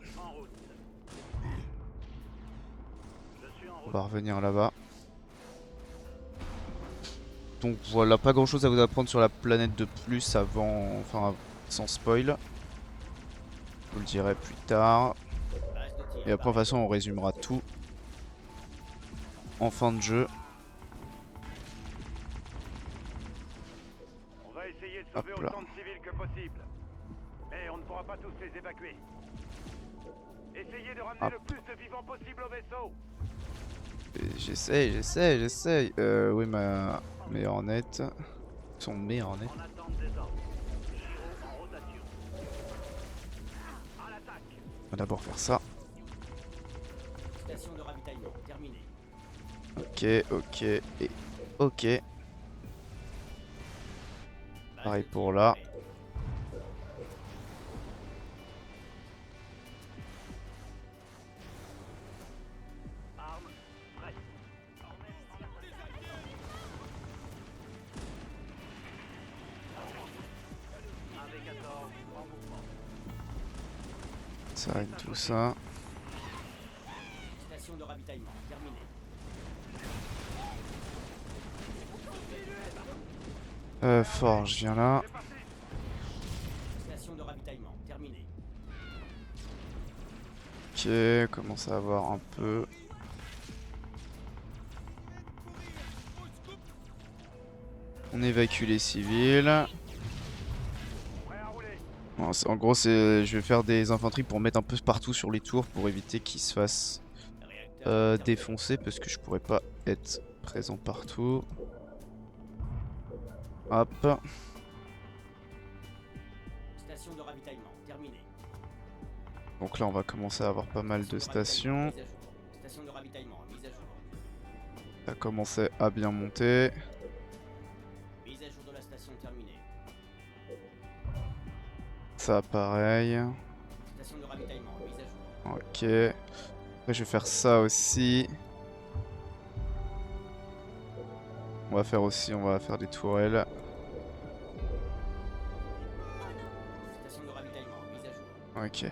On va revenir là-bas. Donc voilà, pas grand chose à vous apprendre sur la planète de plus avant, enfin sans spoil. Je vous le dirai plus tard. Et après de toute façon on résumera tout en fin de jeu. On va essayer de sauver autant de civils que possible. Mais on ne pourra pas tous les évacuer. Essayez de ramener le plus de vivants possible au vaisseau. J'essaye. Oui, mes Hornets. Son meilleur Hornet. On va d'abord faire ça. Station de ravitaillement terminée. Ok et ok. Pareil pour là. Ça règle tout ça. Station de ravitaillement terminée. Forge, viens là. Station de ravitaillement terminée. Ok, commence à avoir un peu. On évacue les civils. Bon, en gros, je vais faire des infanteries pour mettre un peu partout sur les tours pour éviter qu'ils se fassent défoncer parce que je pourrais pas être présent partout. Hop. Station de ravitaillement terminée. Donc là, on va commencer à avoir pas mal de stations. Station de ravitaillement mise à jour. Ça commençait à bien monter. Mise à jour de la station terminée. Ça pareil. Station de ravitaillement, mise à jour. Ok. Après je vais faire ça aussi. On va faire des tourelles. Station de ravitaillement, mise à jour. Ok.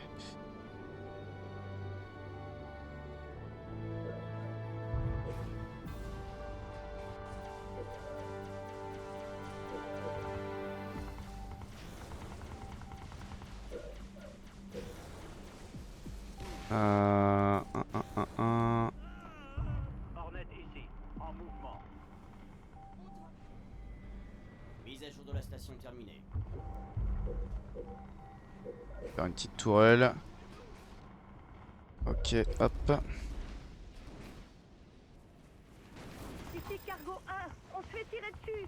Hornet ici, en mouvement. Mise à jour de la station terminée. Faire une petite tourelle. Ok, hop. Ici Cargo 1, on se fait tirer dessus.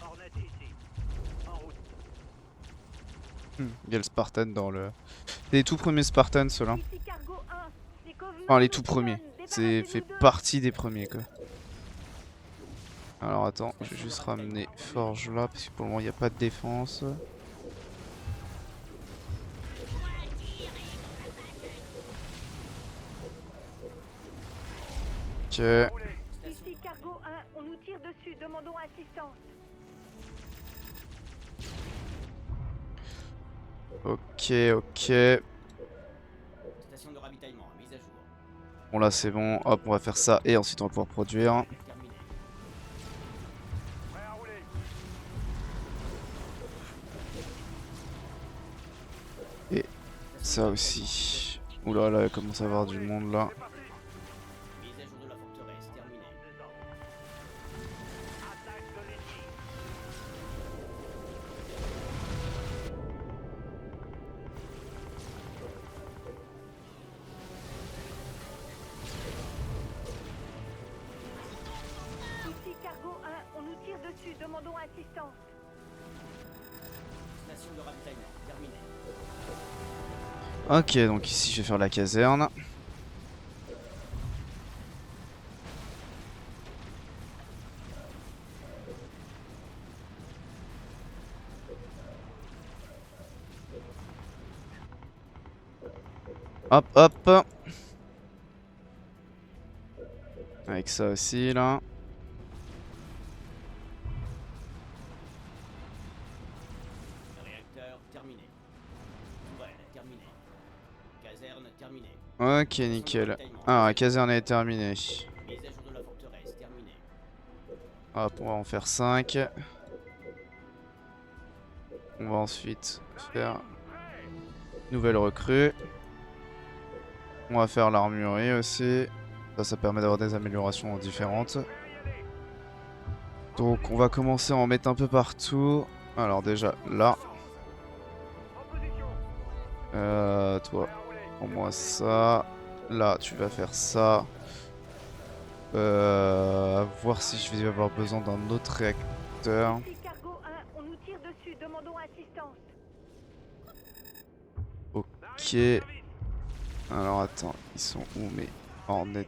Hornet ici, en route. Il y a le Spartan dans le... Les tout premiers Spartans, ceux-là. Ici Cargo 1, les Covenants Enfin, les nous tout commandent, premiers. C'est débarrassez-nous fait d'eux. partie des premiers, quoi. Alors attends, je vais juste ramener Forge là, parce que pour le moment, il n'y a pas de défense. Ok. Ici Cargo 1, on nous tire dessus, demandons assistance. Ok, ok. Station de ravitaillement, mise à jour. Bon là c'est bon, hop on va faire ça et ensuite on va pouvoir produire. Terminée. Prêt à rouler. Et ça aussi. Oula là il commence à y avoir du monde là. Mise à jour de la forteresse, terminée. Attaque de l'ennemi. Ici Cargo 1, on nous tire dessus, demandons assistance. Station de ravitaillement, terminée. Ok donc ici je vais faire la caserne. Hop hop. Avec ça aussi là. Réacteur terminé. Tourelle terminée. Caserne terminée. Ok nickel. Ah la caserne est terminée. Mise à jour de la forteresse, terminée. Hop on va en faire 5. On va ensuite faire nouvelle recrue. On va faire l'armurerie aussi. Ça permet d'avoir des améliorations différentes. Donc on va commencer à en mettre un peu partout. Alors déjà là. Toi, prends-moi ça. Là tu vas faire ça. Voir si je vais avoir besoin d'un autre réacteur. Ici Cargo 1, on nous tire dessus, demandons assistance. Ok. Alors attends, ils sont où mes Hornet?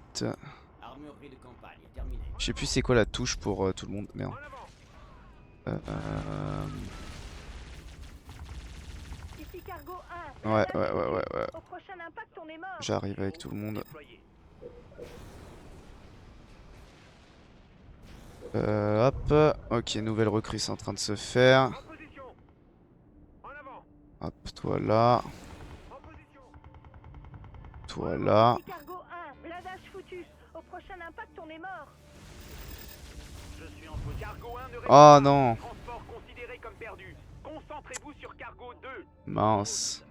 Armurerie de campagne, terminée. Je sais plus c'est quoi la touche pour tout le monde. Merde. Ici Cargo 1. Ouais. Au prochain impact, on est mort. J'arrive avec tout le monde. Hop. Ok, nouvelle recrue c'est en train de se faire. Hop, toi là. Toi là. Ici Cargo 1, blindage foutu. Au prochain impact, on est mort. Je suis en pause. Cargo 1 ne répond Oh pas. non. Transport considéré comme perdu. Concentrez-vous sur Cargo 2. Mince.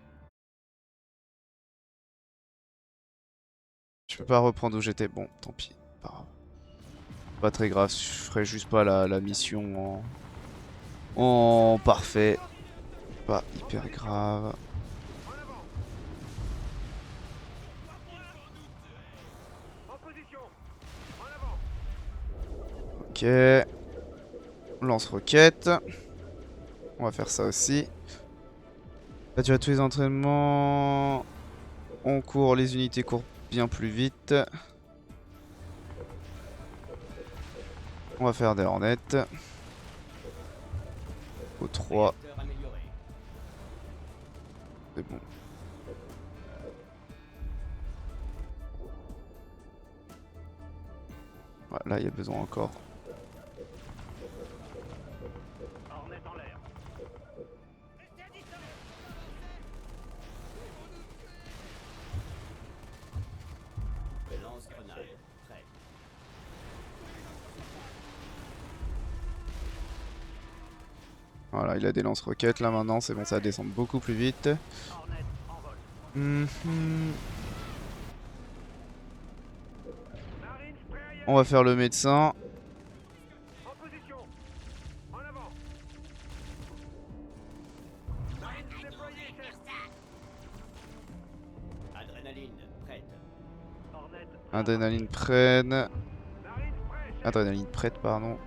Je peux pas reprendre où j'étais. Bon, tant pis. Pas grave. Pas très grave, je ferai juste pas la mission en parfait. Pas hyper grave. Ok. Lance-roquette. On va faire ça aussi. Là, tu as tous les entraînements. On court, les unités courent bien plus vite. On va faire des Hornets. Au 3. C'est bon. Ouais, là, il y a besoin encore. Voilà, il a des lance-roquettes là maintenant, c'est bon, ça va descendre beaucoup plus vite. On va faire le médecin. Adrénaline prête. Adrénaline prête, pardon.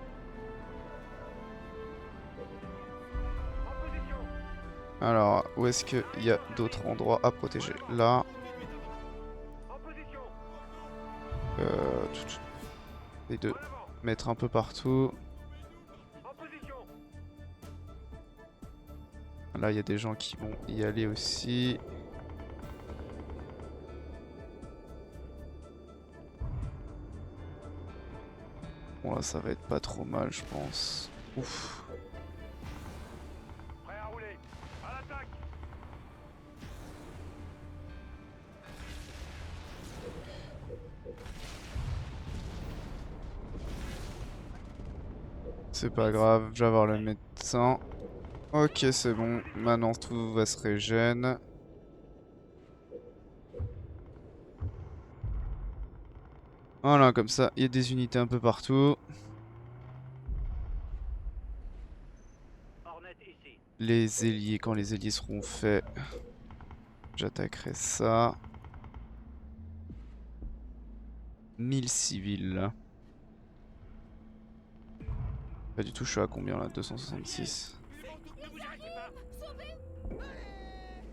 Alors, où est-ce qu'il y a d'autres endroits à protéger? Là. Et de mettre un peu partout. Là, il y a des gens qui vont y aller aussi. Bon, là, ça va être pas trop mal, je pense. Ouf. C'est pas grave, je vais avoir le médecin. Ok, c'est bon. Maintenant, tout va se régénérer. Voilà, comme ça, il y a des unités un peu partout. Les ailiers, quand les ailiers seront faits, j'attaquerai ça. 1000 civils. Pas du tout, je suis à combien là? 266.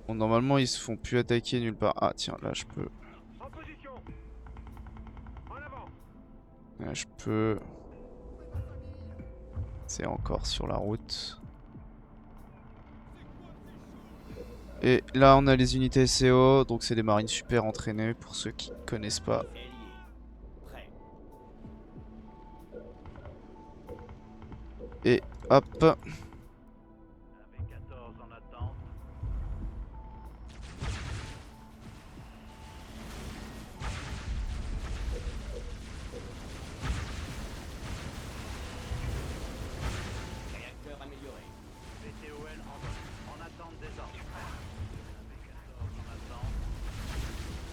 Bon, normalement, ils se font plus attaquer nulle part. Ah, tiens, là, je peux. Là, je peux. C'est encore sur la route. Et là, on a les unités SEO. Donc, c'est des marines super entraînées pour ceux qui connaissent pas. Et hop.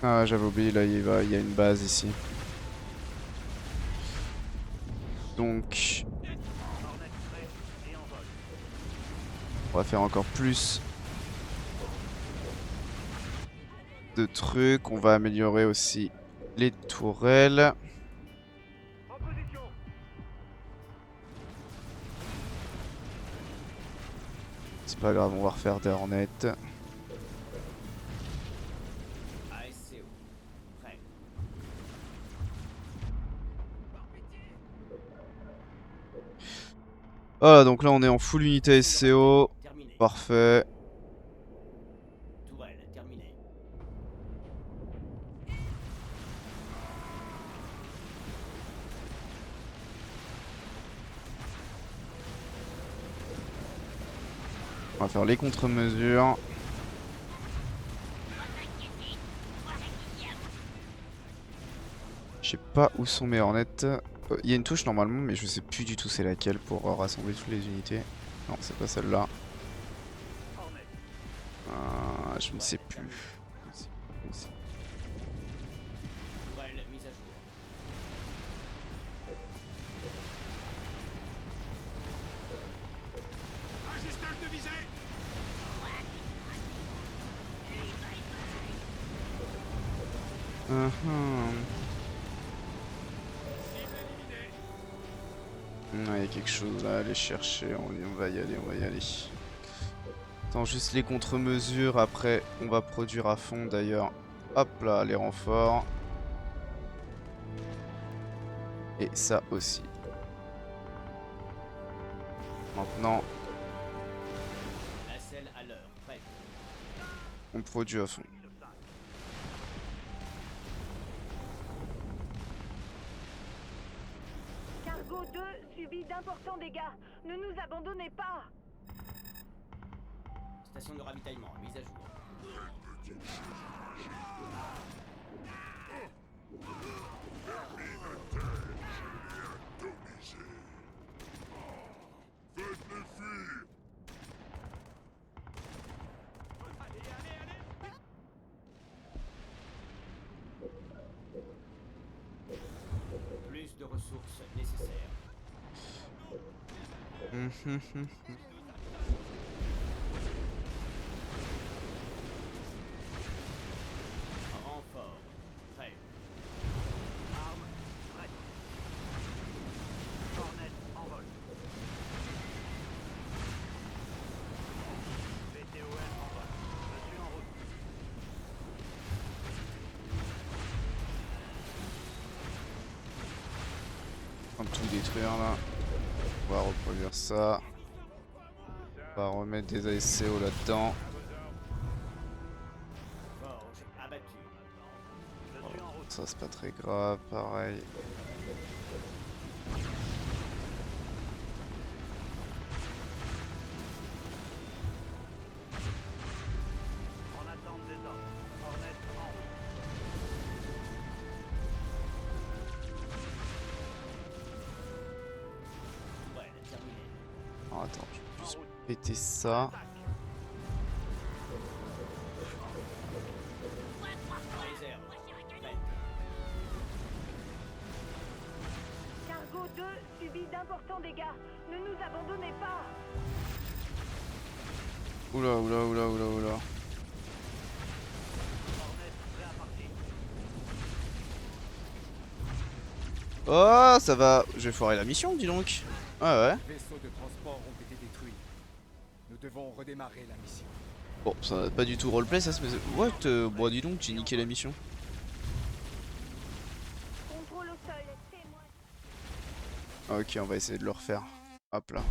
Ah, j'avais oublié, là il y a une base ici. Donc on va faire encore plus de trucs. On va améliorer aussi les tourelles. C'est pas grave, on va refaire des Hornets. Voilà, donc là on est en full unité SCO. Parfait. On va faire les contre-mesures. Je sais pas où sont mes Hornets. Il y a une touche normalement, mais je sais plus du tout c'est laquelle pour rassembler toutes les unités. Non, c'est pas celle-là. Je ne sais plus. Il y a quelque chose à aller chercher, on va y aller, on va y aller. Attends, juste les contre-mesures. Après, on va produire à fond d'ailleurs. Hop là, les renforts. Et ça aussi. Maintenant, La selle à l'heure, prête. on produit à fond. Cargo 2 subit d'importants dégâts. Ne nous abandonnez pas. Station de ravitaillement, mise à jour. Faites-les fuir! Plus de ressources nécessaires. Renfort, prêt. Armes, prêtes. Hornet en vol. VTOL en vol. Je suis en route. On va tout détruire là. On va reproduire ça. On va remettre des ASCO là-dedans. Forge abattue. Je suis en route. Ça c'est pas très grave, pareil. En attente des ordres. Hornet en route. Ouais, terminé. Alors, attends, je vais juste péter ça. Réserve, prête. Cargo 2 subit d'importants dégâts. Ne nous abandonnez pas. Oula, oula, oula, oula, oula. Hornet prêt à partir. Oh, ça va. Je vais foirer la mission, dis donc. Ah ouais. Les vaisseaux de transport ont été détruits. Nous devons redémarrer la mission. Bon, ça n'a pas du tout roleplay, ça se fait. What? Bon, dis donc, j'ai niqué la mission. Contrôle au sol. Témoin. Ok, on va essayer de le refaire. Hop là.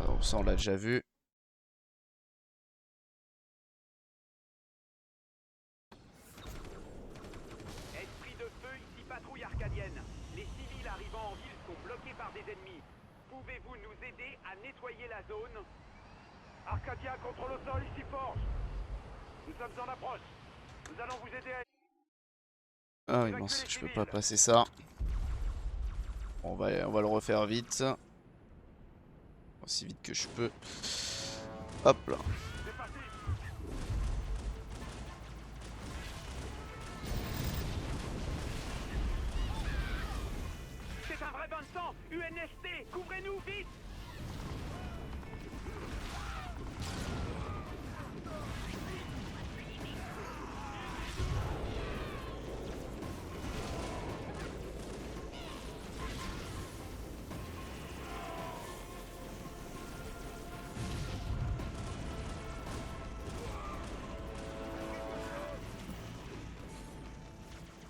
Alors, ça, on l'a déjà vu. Esprit de feu, ici patrouille arcadienne. Les civils arrivant en ville sont bloqués par des ennemis. Pouvez-vous nous aider à nettoyer la zone? Arcadia, contrôle au sol, ici Forge. Nous sommes en approche. Nous allons vous aider à... Ah oui, mince, je peux pas passer ça. Bon, on va le refaire vite. Aussi vite que je peux. Hop là. C'est parti. C'est un vrai bain de sang. UNST, couvrez-nous vite.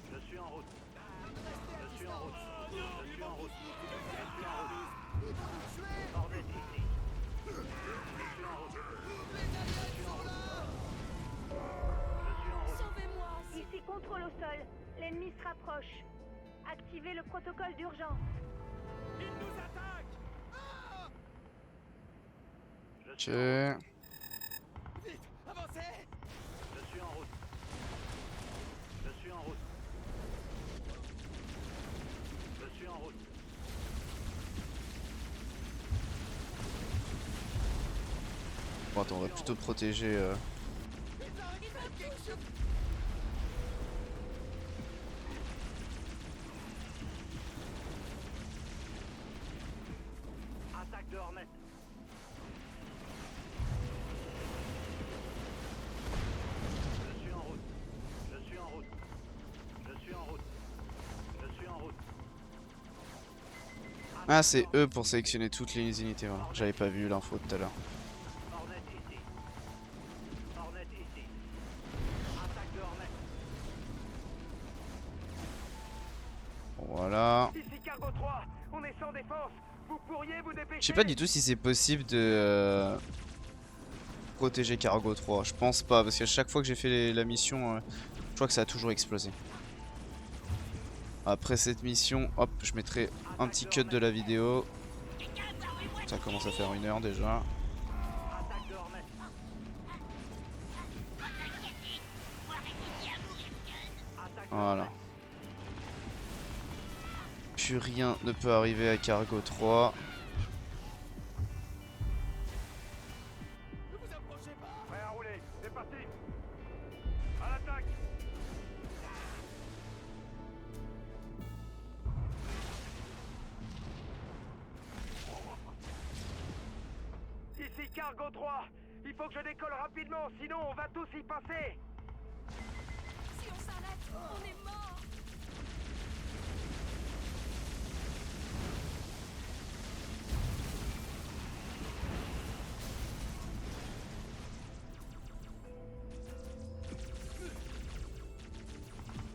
Je suis en route. Je suis en route. Je suis en route. Je suis en route. Hornet ici. Je suis en route. Je suis en route. Je suis en route. Ici contrôle au sol. L'ennemi se rapproche. Activez le protocole d'urgence. Il nous attaque. Ok. Vite, avancez. Je suis en route. Je suis en route. Je suis en route. Bon, attends, on va plutôt protéger. Attaque de Hornet. Je suis en route. Je suis en route. Je suis en route. Je suis en route. Ah, c'est eux pour sélectionner toutes les unités. Voilà. J'avais pas vu l'info tout à l'heure. Hornet ici. est sans défense. Vous pourriez vous dépêcher. Je sais pas du tout si c'est possible de protéger Cargo 3. Je pense pas, parce qu'à chaque fois que j'ai fait la mission, je crois que ça a toujours explosé. Après cette mission, hop, je mettrai un petit cut de la vidéo. Ça commence à faire 1 heure déjà. Voilà. Plus rien ne peut arriver à Cargo 3. Prêt à rouler, c'est parti. À l'attaque. Ici Cargo 3. Il faut que je décolle rapidement, sinon on va tous y passer. Si on s'arrête, on est mort.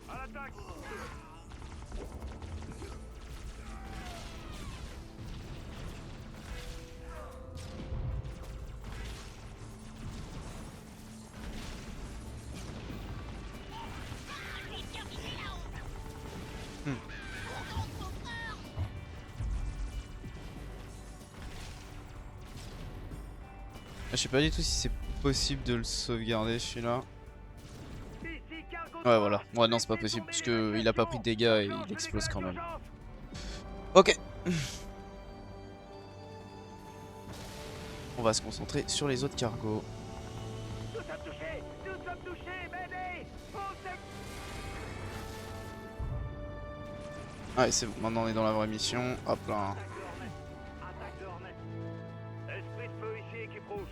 À l'attaque. Je sais pas du tout si c'est possible de le sauvegarder celui-là. Ici Cargo 3. Ouais voilà, ouais non c'est pas possible parce que il a pas pris de dégâts et il explose quand même. Ok. On va se concentrer sur les autres cargos. Nous sommes touchés. Nous sommes touchés. M'aidez. Ouais c'est bon, maintenant on est dans la vraie mission. Hop là. Attaque de Hornet. Esprit de feu ici, équipe rouge.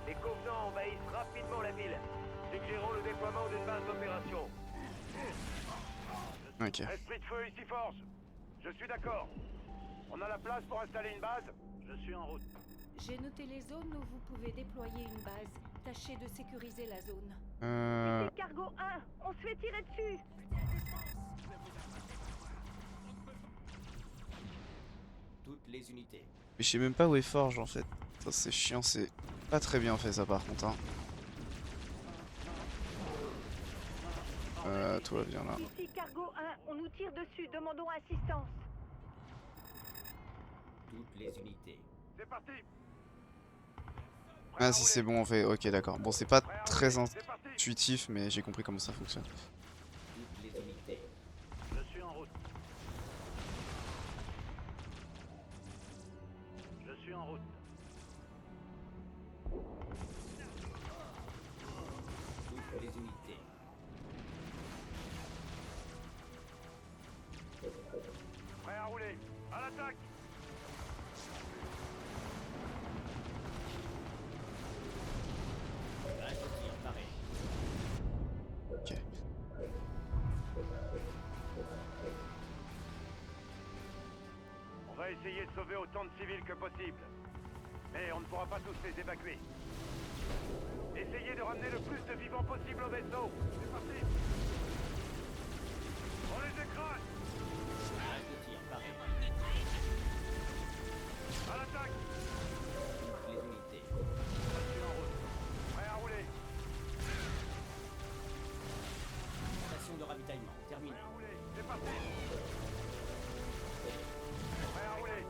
Les Covenants envahissent rapidement la ville. Suggérons le déploiement d'une base d'opération. Ok. Esprit de feu ici, Force. Je suis d'accord. On a la place pour installer une base. Je suis en route. J'ai noté les zones où vous pouvez déployer une base. Tâchez de sécuriser la zone. Ici Cargo 1, on se fait tirer dessus. Toutes les unités. Mais je sais même pas où est Forge en fait. Ça c'est chiant, c'est pas très bien fait ça par contre. Hein. Toi viens là. Ici Cargo 1, on nous tire dessus, demandons assistance. Toutes les unités. C'est parti. Ah si c'est bon en fait, ok d'accord. Bon c'est pas très intuitif mais j'ai compris comment ça fonctionne. Toutes les unités. Je suis en route. Je suis en route. Toutes les unités. Prêt à rouler. À l'attaque. Base de tir parée. Ok. On va essayer de sauver autant de civils que possible. Mais on ne pourra pas tous les évacuer. Essayez de ramener le plus de vivants possible au vaisseau. C'est parti. On les écrase. Base de tir parée. À l'attaque. Toutes les unités. Je suis en route. Prêt à rouler. Station de ravitaillement terminée. Prêt à rouler. C'est parti. Prêt à rouler.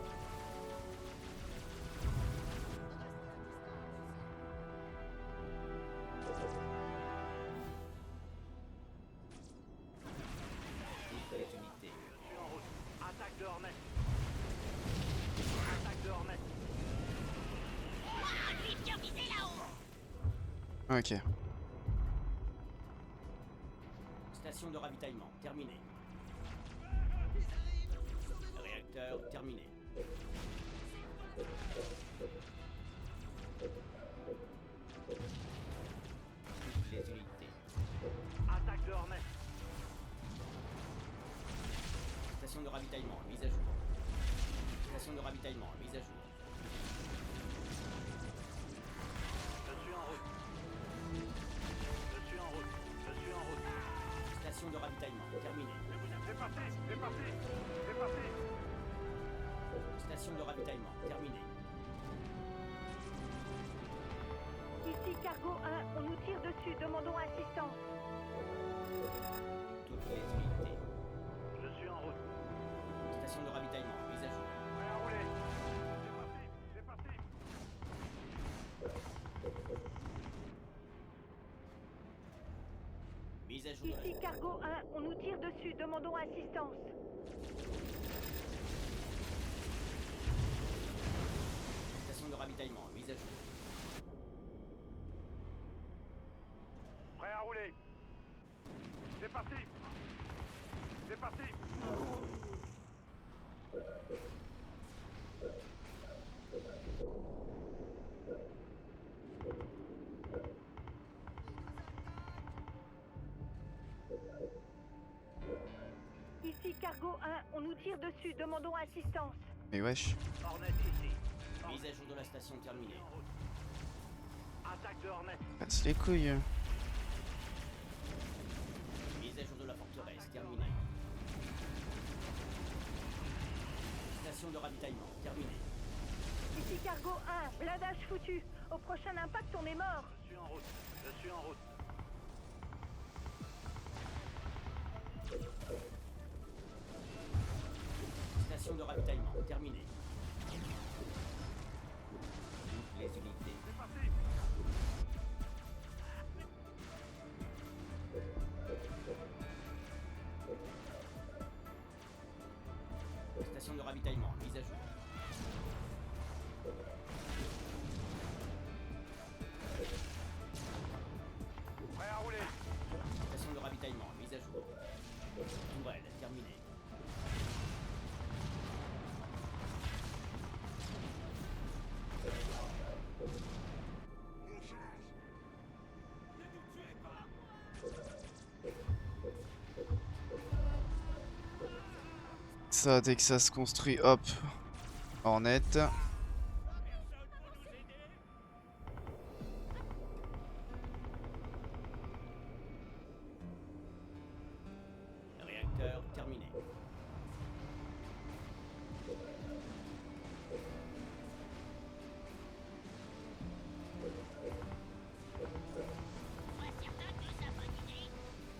Toutes les unités. Je suis en route. Attaque de Hornet. Attaque de Hornet. Ok. Station de ravitaillement terminée. Réacteur terminé. Toutes les unités. Attaque de Hornet. Station de ravitaillement mise à jour. Station de ravitaillement mise à jour. Je suis en route. Je suis en route. Je suis en route. Station de ravitaillement terminée. C'est parti. C'est parti. C'est parti. Station de ravitaillement terminée. Ici Cargo 1, on nous tire dessus, demandons assistance. Toutes les unités. Je suis en route. Station de ravitaillement mise à jour. Prêt à rouler. C'est parti, c'est parti. Mise à jour de la Ici Cargo 1, on nous tire dessus, demandons assistance. station de ravitaillement mise à jour. Prêt à rouler. C'est parti. C'est parti. Ici Cargo 1, on nous tire dessus, demandons assistance. Mais wesh. Hornet ici. Mise à jour de la station terminée. Attaque de Hornet. Casse les couilles. Mise à jour de la forteresse terminée. Station de ravitaillement terminée. Ici Cargo 1, blindage foutu. Au prochain impact, on est mort. Je suis en route. Je suis en route. Station de ravitaillement terminée. Toutes les unités. C'est parti. Station de ravitaillement mise à jour. Prêt à rouler. Station de ravitaillement mise à jour. Tourelle terminée. Ça, dès que ça se construit, hop. Hornet. Réacteur terminé.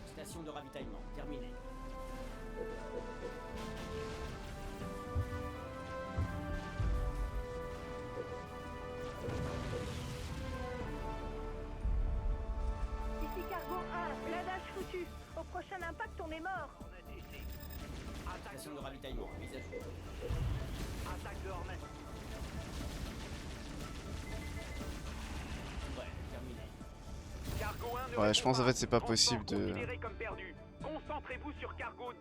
Station de ravitaillement terminée. Ici Cargo 1, blindage foutu. Au prochain impact, on est mort. Hornet ici. Attaque de Station de ravitaillement mise à jour. Attaque de Hornet. Tourelle terminée. Cargo 1 ne Ouais, répond je pense en pas. fait c'est pas Transport possible considéré comme perdu. Concentrez-vous sur Cargo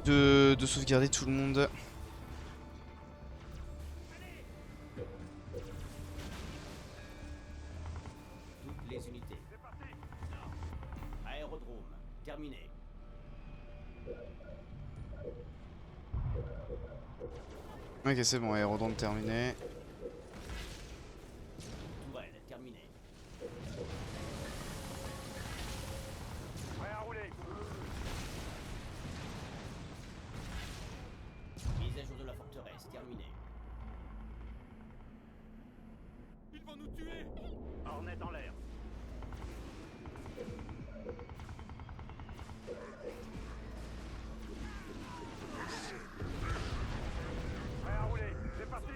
2. de sauvegarder tout le monde. Toutes les unités. C'est parti. Aérodrome terminé. Ok, c'est bon, aérodrome terminé. Tourelle terminée. Prêt à rouler. Mise à jour de la forteresse terminée. Ils vont nous tuer. Hornet en l'air. Prêt à rouler. C'est parti.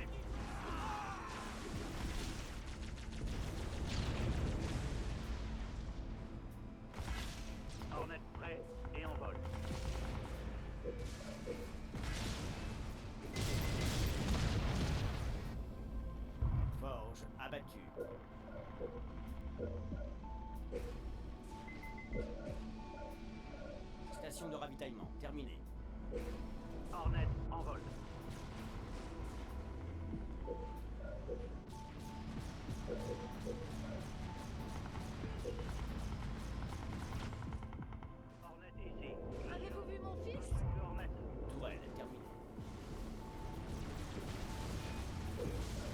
Hornet prêt et en vol. Forge abattue. Station de ravitaillement terminée. Hornet en vol. Hornet ici. Avez-vous vu mon fils? Hornet. Tourelle terminée.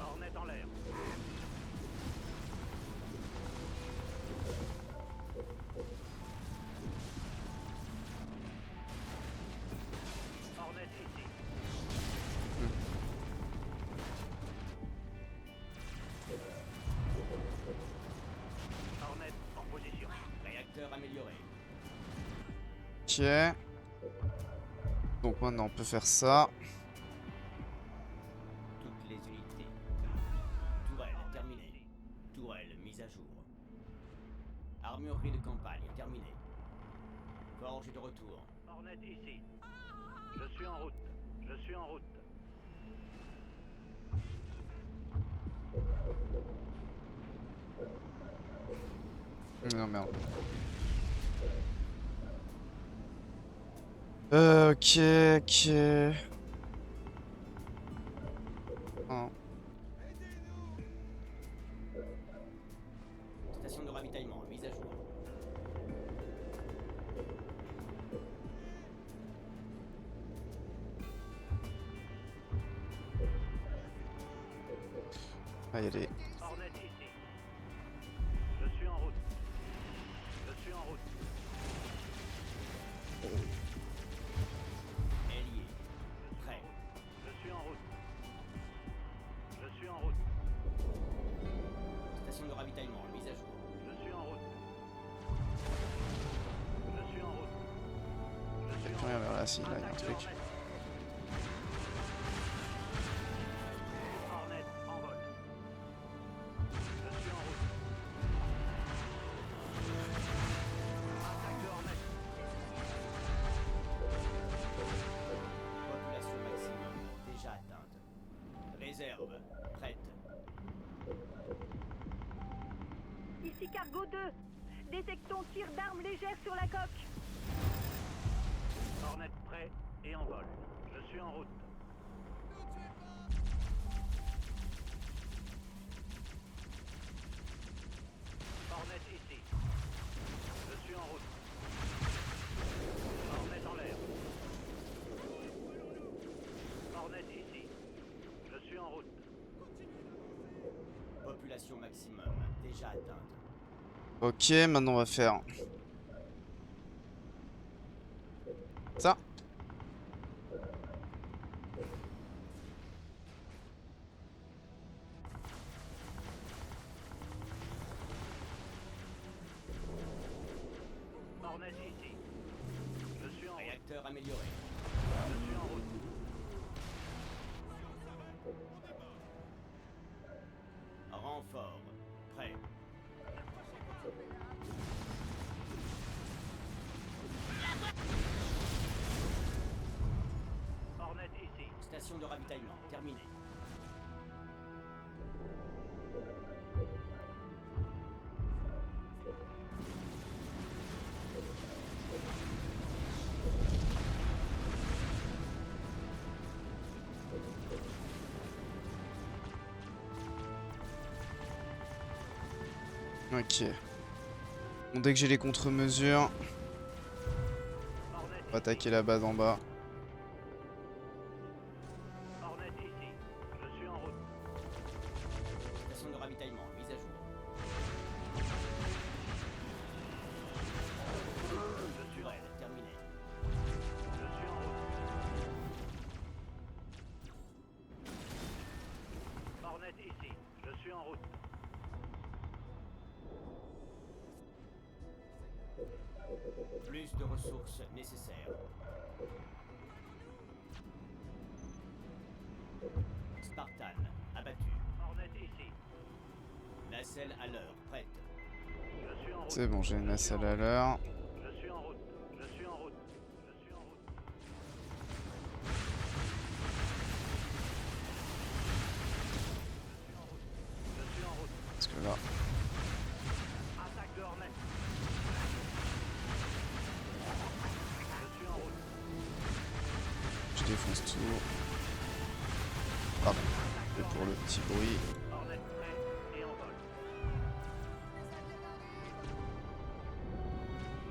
Hornet en l'air. Hornet ici. Ok. Donc maintenant on peut faire ça. Toutes les unités. Tourelle terminée. Tourelle mise à jour. Armurerie de campagne terminée. Forge de retour. Hornet ici. Je suis en route. Je suis en route. Non merde. Ok, ok. Oh. Station de ravitaillement mise à jour. Ah, y a des... Hornet ici. Je suis en route. Je suis en route. Ailier. Prêt. Je suis en route. Je suis en route. Station de ravitaillement mise à jour. Je suis en route. Je suis en route. Je suis en Rien route. vers là, si, là, y a un truc. Hornet en vol. Je suis en route. Attaque de Hornet. Population maximum déjà atteinte. Réserve. Prête. Ici Cargo 2. Détectons tir d'armes légères sur la coque. Hornet prêt et en vol. Je suis en route. Hornet ici. Je suis en route. Hornet en l'air. Hornet ici. Je suis en route. Population maximum déjà atteinte. Ok, maintenant on va faire... ça. Hornet ici. Je suis en route. Réacteur amélioré. Je suis en route. Renfort. Prêt. Hornet ici. Station de ravitaillement terminée. Ok. Bon, dès que j'ai les contre-mesures, on va attaquer la base en bas. Hornet ici. Je suis en route. Station de ravitaillement mise à jour. Je suis en Tourelle terminée. Je suis en route. Hornet ici. Je suis en route. Plus de ressources nécessaires. Spartan, abattu. Hornet ici. Nacelle à l'heure, prête. Je suis en route. C'est bon, j'ai une nacelle à l'heure. Je suis en route. Je suis en route. Je suis en route. Je suis en route. Parce que là... Attaque de Hornet. Je suis en route. je défonce tout. Pardon. Et pour le petit bruit. Hornet prêt et en vol.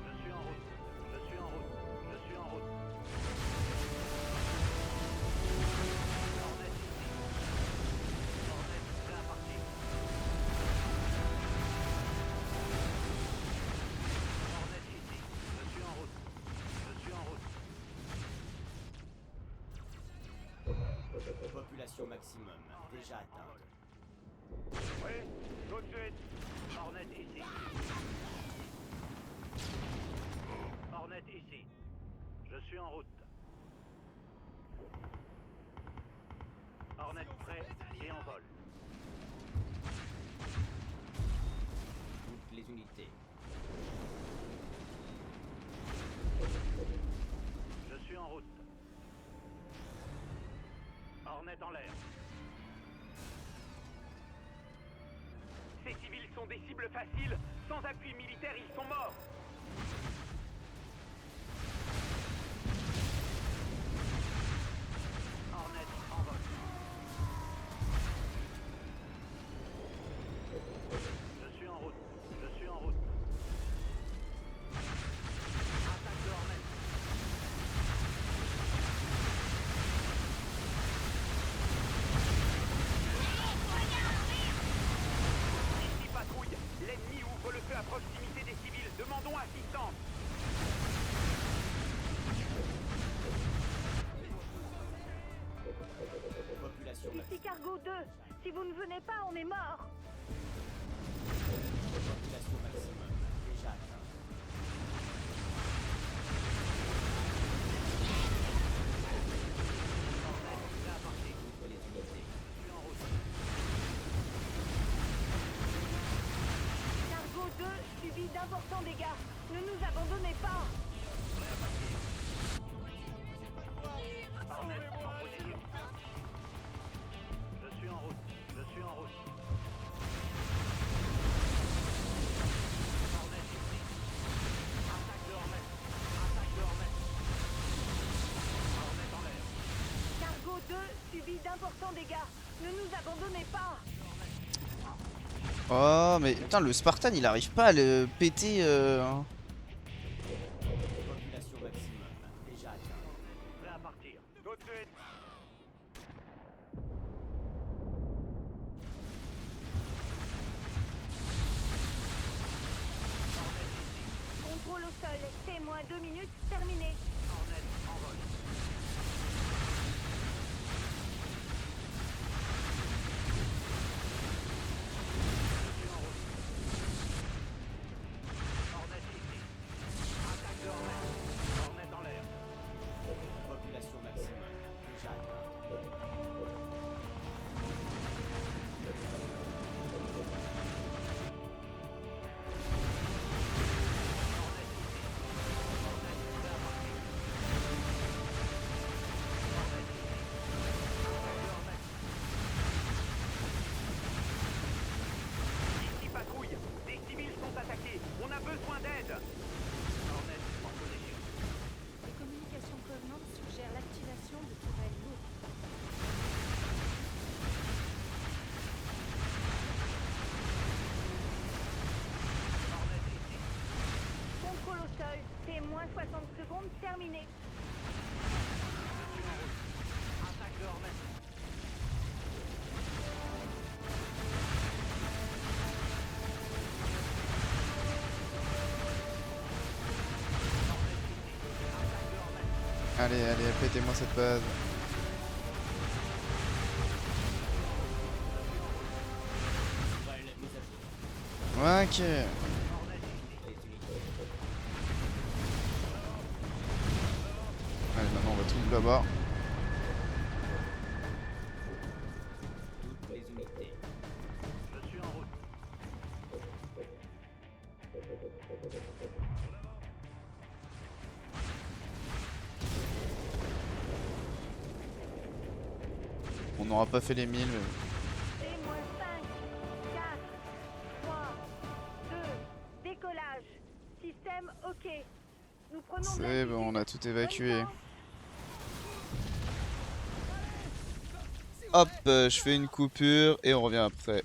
Je suis en route. Je suis en route. Je suis en route. Hornet ici. Hornet prêt à partir. Hornet ici. Je suis en route. Je suis en route. Population maximum déjà atteinte. Oui, tout de suite. Hornet ici. Hornet ici. Je suis en route. Hornet prêt et en vol. Toutes les unités. Je suis en route. Hornet en l'air. Ces civils sont des cibles faciles. Sans appui militaire, ils sont morts. Hornet en vol. Je suis en route. Je suis en route. Attaque de Hornet. Ici patrouille. L'ennemi ouvre le feu à proximité des civils. Demandons assistance. Population Ici Cargo 2. Si vous ne venez pas, on est mort. Population maximum. Déjà atteint. Toutes les unités. Cargo 2 subit d'importants dégâts. Ne nous abandonnez pas. Hornet en position. Je suis en route. Je suis en route. Hornet ici. Attaque de Hornet. Attaque de Hornet. Hornet en l'air. Cargo 2 subit d'importants dégâts. Ne nous abandonnez pas. Oh, mais putain, le Spartan il arrive pas à le péter. Population maximum. Déjà atteint. Prêt à partir. Tout de suite. Contrôle au sol. Témoin 2 minutes. Terminé. Hornet en vol. Je suis en route. Hornet ici. Attaque de Hornet. Hornet en l'air. Population maximum. Déjà atteint. Ici patrouille. Des civils sont attaqués. On a besoin d'aide. Hornet en position. Les communications Covenant suggèrent l'activation de tourelles lourdes. Hornet ici. Contrôle au sol. Témoin 60 secondes. Terminé. Je suis en route. Attaque de Hornet. Hornet ici. Attaque de Hornet. Allez, allez, pétez-moi cette base. Nouvelle mise à jour. Ok. Hornet ici. Les unités. Allez, maintenant on va tout là-bas. Toutes les unités. Je suis en route. On n'aura pas fait les 1000. Témoin 5, 4, 3, 2, décollage. Système OK. Nous prenons de C'est l'altitude. bon, on a tout évacué. Bonne chance. Hop, je fais une coupure et on revient après.